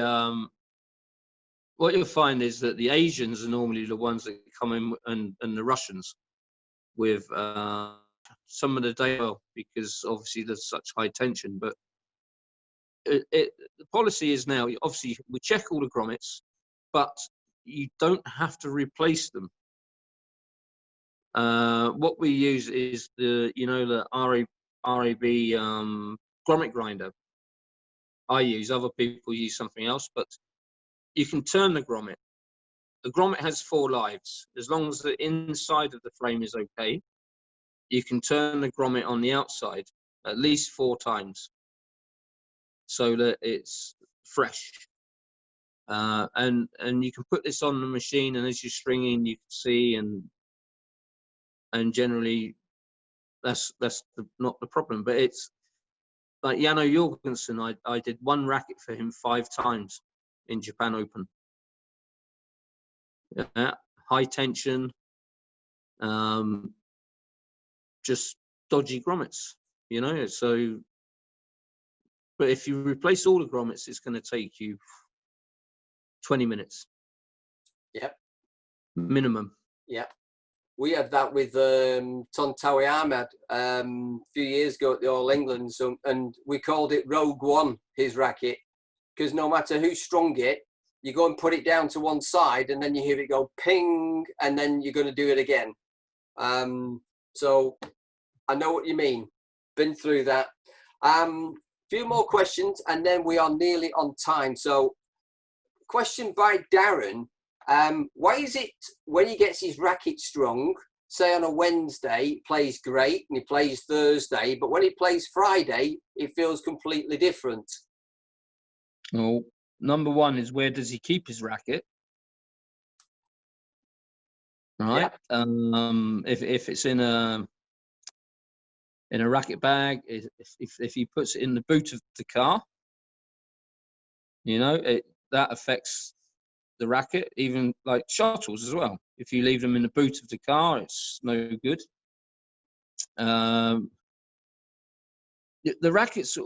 what you'll find is that the Asians are normally the ones that come in, and the Russians with some of the day, well, because obviously there's such high tension. But the policy is now, obviously, we check all the grommets, but you don't have to replace them. What we use is the RAB grommet grinder. I use, other people use something else, but you can turn the grommet. The grommet has 4 lives. As long as the inside of the frame is okay, you can turn the grommet on the outside at least 4 times so that it's fresh. And you can put this on the machine, and as you're stringing, you can see, and generally that's not the problem. But it's like Jano Jorgensen, I did 1 racket for him 5 times in Japan Open. High tension, just dodgy grommets, you know. So, but if you replace all the grommets, it's going to take you 20 minutes. Yep. Minimum. Yep. We had that with Tontawi Ahmed a few years ago at the All England, and we called it Rogue One, his racket, because no matter who strung it, you go and put it down to one side, and then you hear it go ping, and then you're going to do it again. So I know what you mean. Been through that. Few more questions, and then we are nearly on time. So, question by Darren. Why is it when he gets his racket strung, say on a Wednesday, he plays great, and he plays Thursday, but when he plays Friday, it feels completely different? Well, number one is, where does he keep his racket? Right. Yeah. If it's in a racket bag, if he puts it in the boot of the car, you know, that affects the racket. Even like shuttles as well. If you leave them in the boot of the car, it's no good. The racket's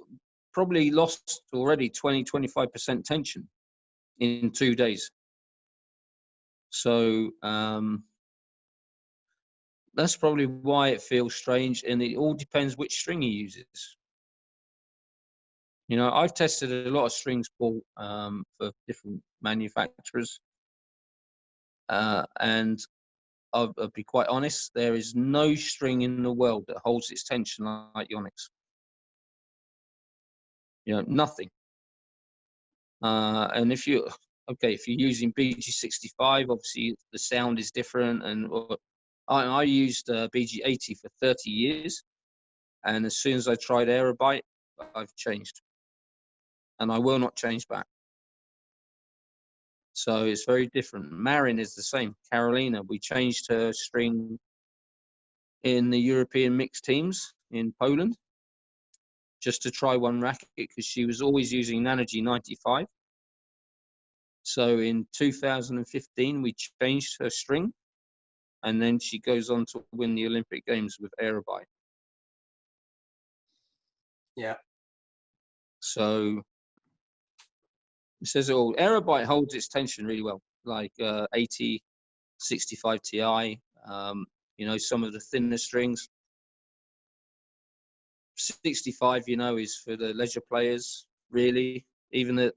probably lost already 20-25% tension in 2 days. So that's probably why it feels strange, and it all depends which string he uses. You know, I've tested a lot of strings, Paul, for different manufacturers, and I'll be quite honest, there is no string in the world that holds its tension like Yonex. You know, nothing. And if you're using BG65, obviously the sound is different. And I used BG80 for 30 years, and as soon as I tried Aerobite, I've changed, and I will not change back. So it's very different. Marin is the same. Carolina, we changed her string in the European mixed teams in Poland just to try one racket, because she was always using Nanogy 95. So in 2015, we changed her string, and then she goes on to win the Olympic Games with Aerobite. Yeah. So it says it all. Aerobite holds its tension really well, like 80, 65 Ti. You know, some of the thinner strings. 65, you know, is for the leisure players, really. Even the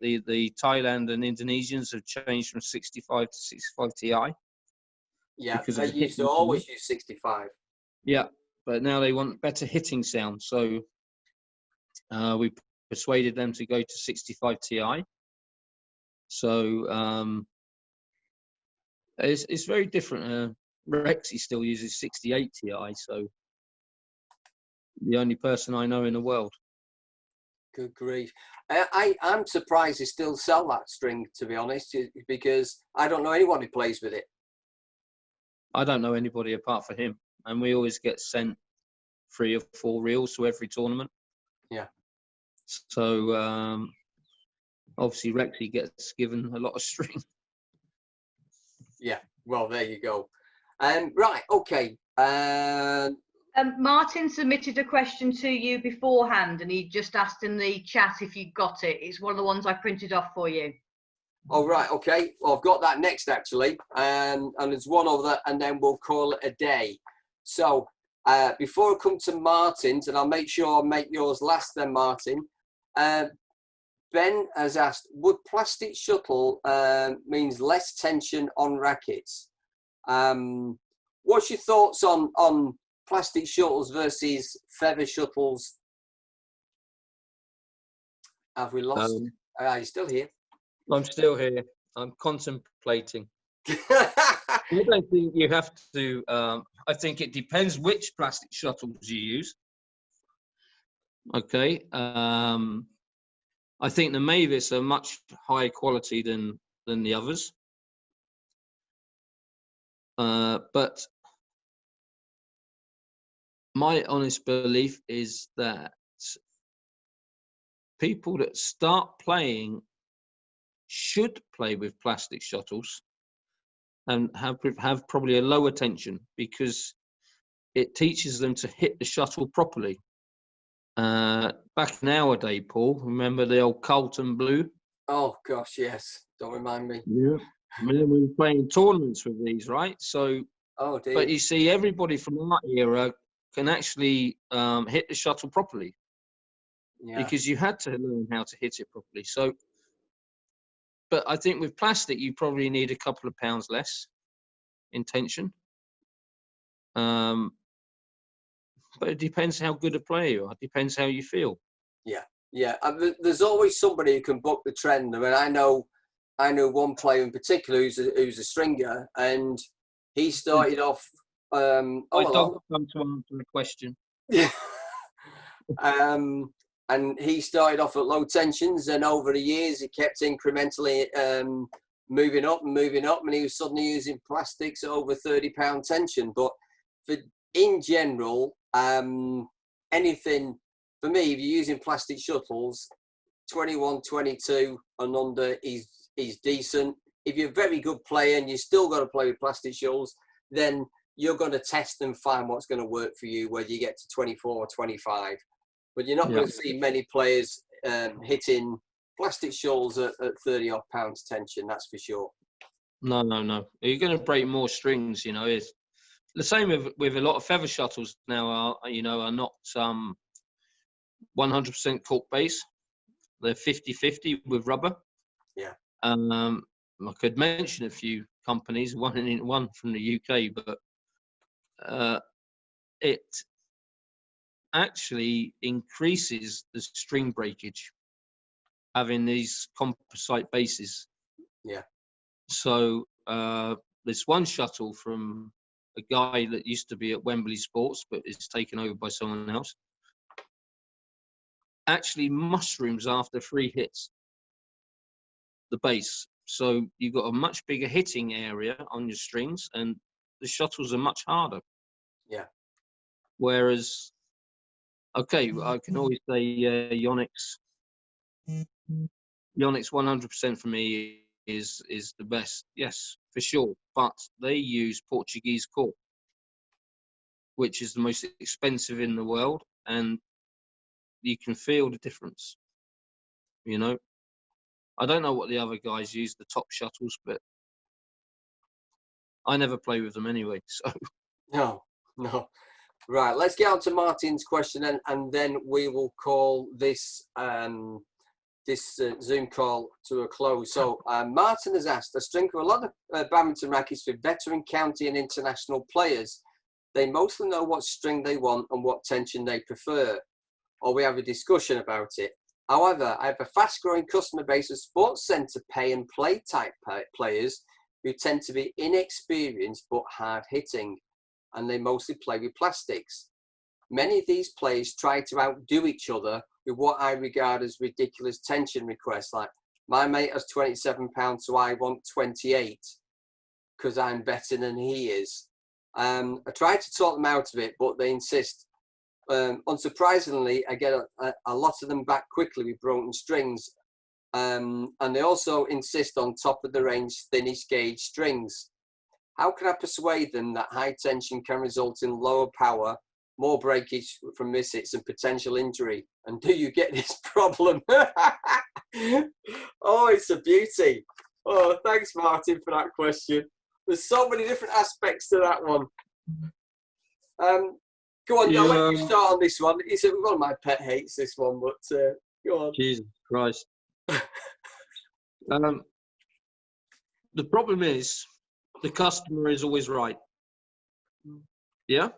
Thailand and Indonesians have changed from 65 to 65 Ti. Yeah, because they of the used to hitting always sound. use 65. Yeah, but now they want better hitting sound. So we persuaded them to go to 65 Ti. So it's very different. Rexy still uses 68 Ti, so the only person I know in the world. Good grief. I'm surprised they still sell that string, to be honest, because I don't know anyone who plays with it. I don't know anybody apart from him, and we always get sent 3 or 4 reels to every tournament. Yeah. So obviously Rexy gets given a lot of string. Yeah. Well, there you go. Right. Okay. Martin submitted a question to you beforehand, and he just asked in the chat if you got it. It's one of the ones I printed off for you. Oh, right. Okay. Well, I've got that next, actually. And there's one over there, and then we'll call it a day. So before I come to Martin's, and I'll make sure I make yours last then, Martin. Ben has asked, would plastic shuttle means less tension on rackets? What's your thoughts on plastic shuttles versus feather shuttles? Have we lost? Are you still here? I'm still here. I'm contemplating. I don't think you have to. I think it depends which plastic shuttles you use. Okay. I think the Mavis are much higher quality than the others. But my honest belief is that people that start playing should play with plastic shuttles and have probably a lower tension, because it teaches them to hit the shuttle properly. Back in our day, Paul, remember the old Carlton Blue? Oh gosh, yes. Don't remind me. Yeah. We were playing tournaments with these, right? So, oh dear. But you see, everybody from that era can actually hit the shuttle properly, because you had to learn how to hit it properly. So, but I think with plastic, you probably need a couple of pounds less in tension. But it depends how good a player you are. It depends how you feel. Yeah. There's always somebody who can buck the trend. I mean, I know one player in particular who's a stringer, and he started off. I don't come to answer the question. Yeah. And he started off at low tensions, and over the years he kept incrementally moving up, and he was suddenly using plastics at over 30-pound tension. But in general, anything, for me, if you're using plastic shuttles, 21, 22 and under is decent. If you're a very good player and you still got to play with plastic shuttles, then you're going to test and find what's going to work for you, whether you get to 24 or 25. But you're not going to see many players hitting plastic shuttles at 30-odd pounds tension, that's for sure. No. You're going to break more strings, you know. It's the same with a lot of feather shuttles now are not 100% cork base. They're 50-50 with rubber. Yeah. I could mention a few companies, one from the UK, but it actually increases the string breakage having these composite bases. Yeah. So there's one shuttle from a guy that used to be at Wembley Sports, but is taken over by someone else. Actually mushrooms after 3 hits the base. So you've got a much bigger hitting area on your strings, and the shuttles are much harder. Yeah. Whereas, okay, I can always say Yonex 100% for me is the best. Yes, for sure. But they use Portuguese cork, which is the most expensive in the world, and you can feel the difference. You know, I don't know what the other guys use, the top shuttles, but I never play with them anyway. So No, no. Right, let's get on to Martin's question, and then we will call this Zoom call to a close. So Martin has asked, I string a lot of badminton rackets with veteran county and international players. They mostly know what string they want and what tension they prefer, or we have a discussion about it. However, I have a fast-growing customer base of sports centre pay and play type players who tend to be inexperienced but hard-hitting, and they mostly play with plastics. Many of these players try to outdo each other with what I regard as ridiculous tension requests, like, my mate has 27 pounds, so I want 28 because I'm better than he is. I try to talk them out of it, but they insist. Unsurprisingly, I get a lot of them back quickly with broken strings. And they also insist on top of the range, thinnish gauge strings. How can I persuade them that high tension can result in lower power, more breakage from mishits and potential injury? And do you get this problem? Oh, it's a beauty. Oh, thanks, Martin, for that question. There's so many different aspects to that one. Go on, I'll let you start on this one. It's one of my pet hates, this one, but go on. Jesus Christ. The problem is the customer is always right. Yeah?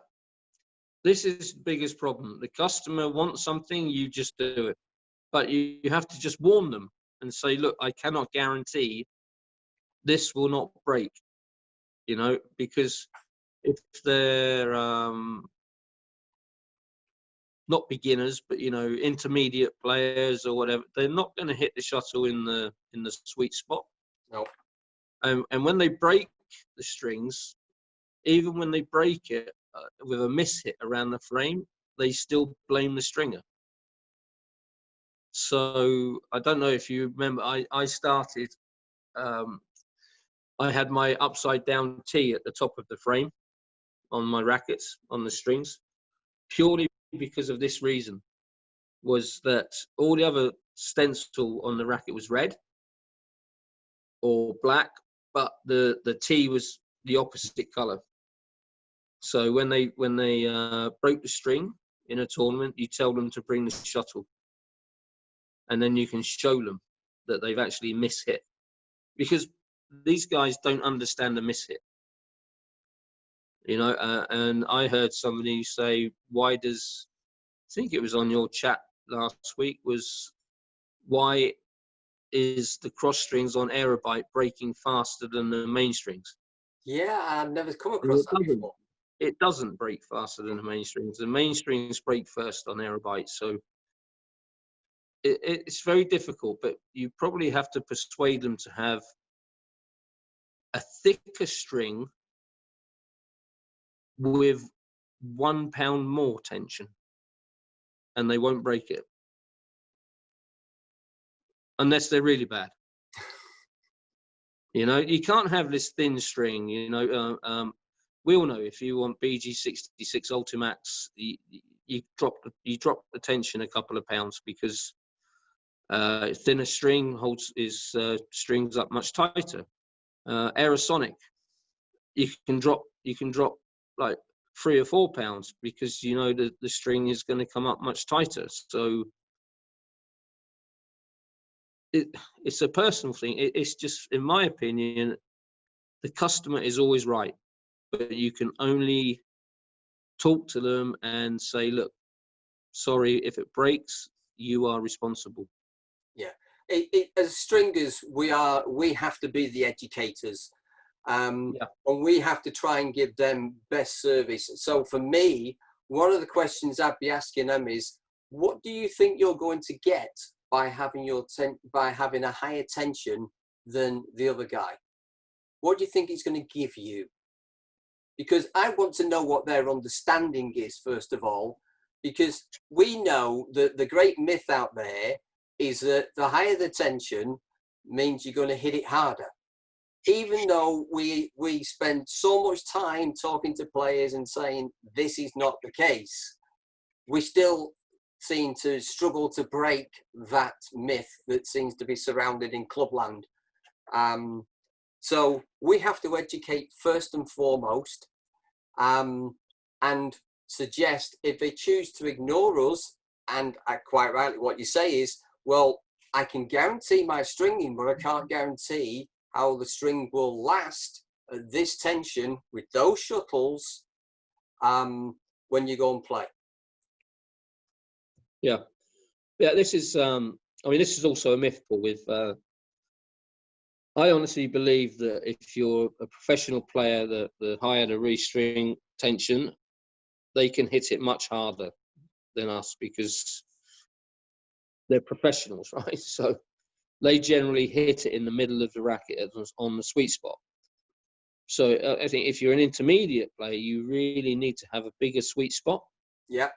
This is the biggest problem. The customer wants something, you just do it. But you have to just warn them and say, look, I cannot guarantee this will not break, you know, because if they're not beginners, but, you know, intermediate players or whatever, they're not going to hit the shuttle in the sweet spot. No. And when they break the strings, even when they break it with a mishit around the frame, they still blame the stringer. So I don't know if you remember, I started, I had my upside down T at the top of the frame on my rackets, on the strings, purely because of this reason, was that all the other stencil on the racket was red or black, but the T was the opposite color. So when they broke the string in a tournament, you tell them to bring the shuttle, and then you can show them that they've actually mishit, because these guys don't understand the mishit. You know, and I heard somebody say, why does, I think it was on your chat last week, was why is the cross strings on Aerobite breaking faster than the main strings? Yeah, I've never come across that before. It doesn't break faster than the main strings. The main strings break first on Aerobite. So it's very difficult, but you probably have to persuade them to have a thicker string with 1 pound more tension, and they won't break it unless they're really bad. You know, you can't have this thin string. You know, we all know if you want BG66 Ultimax, you drop the tension a couple of pounds, because thinner string holds strings up much tighter. Aerosonic, you can drop like 3 or 4 pounds, because you know the string is going to come up much tighter. So it's a personal thing. It's just, in my opinion, the customer is always right, but you can only talk to them and say, look, sorry, if it breaks, you are responsible. Yeah, as stringers, we have to be the educators, and we have to try and give them best service. So for me, one of the questions I'd be asking them is, what do you think you're going to get by having a higher tension than the other guy? What do you think it's going to give you? Because I want to know what their understanding is, first of all, because we know that the great myth out there is that the higher the tension means you're going to hit it harder. Even though we spend so much time talking to players and saying this is not the case, we still seem to struggle to break that myth that seems to be surrounded in clubland. So we have to educate first and foremost, and suggest if they choose to ignore us, and quite rightly what you say is, well, I can guarantee my stringing, but I can't guarantee how the string will last at this tension with those shuttles when you go and play. Yeah. This is this is also a myth, Paul. With I honestly believe that if you're a professional player, the higher the restring tension, they can hit it much harder than us because they're professionals, right? So they generally hit it in the middle of the racket on the sweet spot. So I think if you're an intermediate player, you really need to have a bigger sweet spot. Yeah.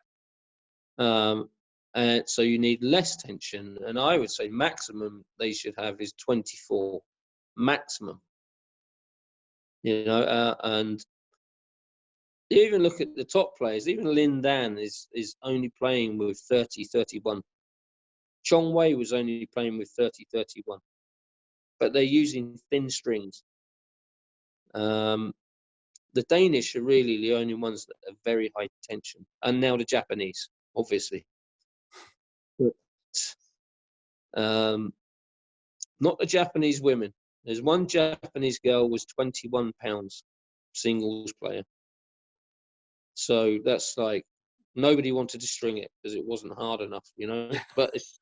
And so you need less tension. And I would say maximum they should have is 24, maximum. You know, and even look at the top players. Even Lin Dan is only playing with 30, 31. Chong Wei was only playing with 30, 31. But they're using thin strings. The Danish are really the only ones that are very high tension. And now the Japanese, obviously. But not the Japanese women. There's one Japanese girl was 21 pounds, singles player. So that's like, nobody wanted to string it because it wasn't hard enough, you know. But it's,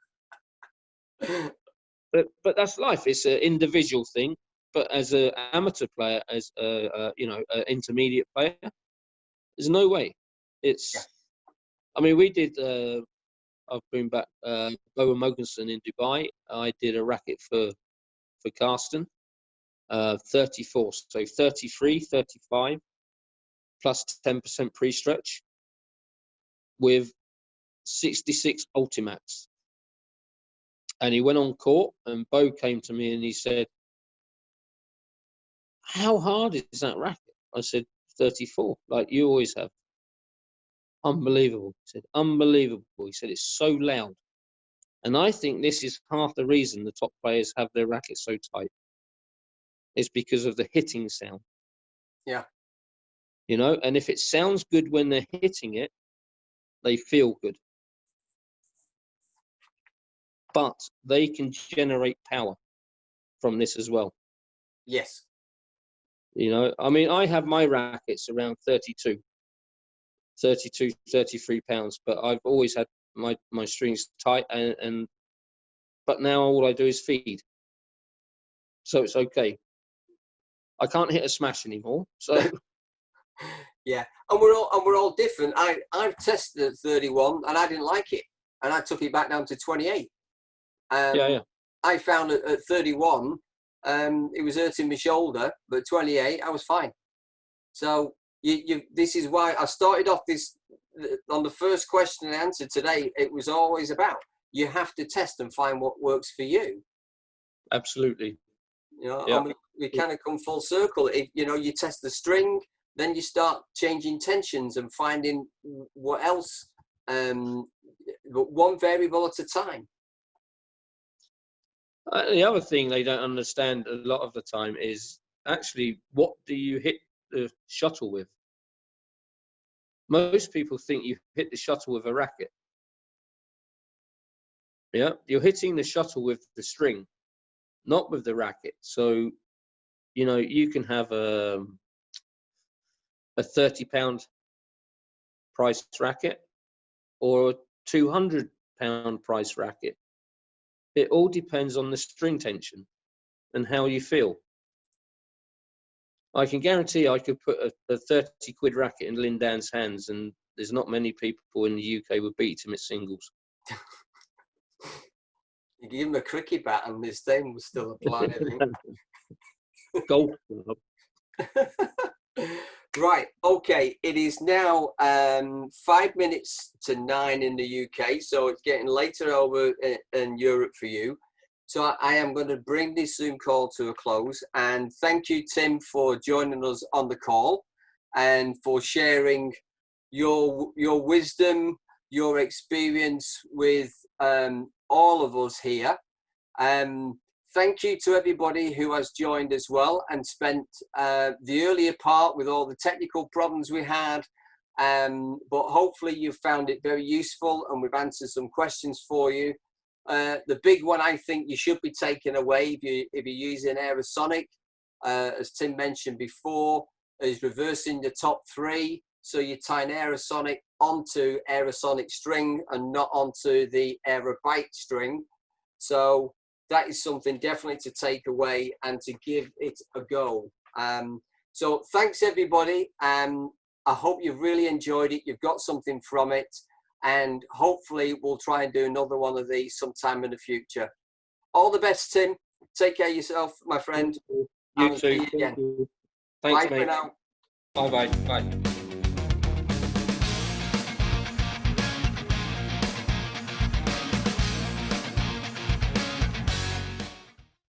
but that's life. It's an individual thing. But as an amateur player, as a an intermediate player, there's no way. It's, I mean, we did. I've been back. Boa Mogensen in Dubai. I did a racket for Carsten. 34, so 33, 35, plus 10% pre-stretch with 66 Ultimax. And he went on court, and Bo came to me and he said, "How hard is that racket?" I said, 34, like you always have. Unbelievable. He said, unbelievable. He said, it's so loud. And I think this is half the reason the top players have their rackets so tight. It's because of the hitting sound. Yeah. You know, and if it sounds good when they're hitting it, they feel good. But they can generate power from this as well. Yes. You know, I mean, I have my rackets around 32, 33 pounds, but I've always had my strings tight, and but now all I do is feed. So it's okay. I can't hit a smash anymore. So yeah, and we're all different. I've tested at 31 and I didn't like it, and I took it back down to 28. yeah. I found at 31, it was hurting my shoulder, but 28, I was fine. So this is why I started off this on the first question and answer today. It was always about, you have to test and find what works for you. Absolutely. You know, yeah. and we kind of come full circle. If you test the string, then you start changing tensions and finding what else, but one variable at a time. The other thing they don't understand a lot of the time is actually, what do you hit the shuttle with? Most people think you hit the shuttle with a racket. Yeah, you're hitting the shuttle with the string, not with the racket. So, you know, you can have a 30-pound price racket or a 200-pound price racket. It all depends on the string tension and how you feel. I can guarantee I could put a 30 quid racket in Lin Dan's hands, and there's not many people in the UK would beat him at singles. You give him a cricket bat and this thing will still apply, I think. Golf. Right, okay, it is now 5 minutes to 9 in the UK, so it's getting later over in Europe for you. So I am going to bring this Zoom call to a close, and thank you, Tim, for joining us on the call and for sharing your wisdom, your experience with all of us here. thank you to everybody who has joined as well and spent the earlier part with all the technical problems we had. But hopefully you've found it very useful and we've answered some questions for you. The big one I think you should be taking away if you're using Aerosonic, as Tim mentioned before, is reversing the top three. So you're tying Aerosonic onto Aerosonic string and not onto the Aerobite string. So that is something definitely to take away and to give it a go. So thanks everybody. I hope you've really enjoyed it. You've got something from it. And hopefully we'll try and do another one of these sometime in the future. All the best, Tim. Take care of yourself, my friend. You too. Thank you. Thanks, Bye mate. for now. Bye-bye. Bye.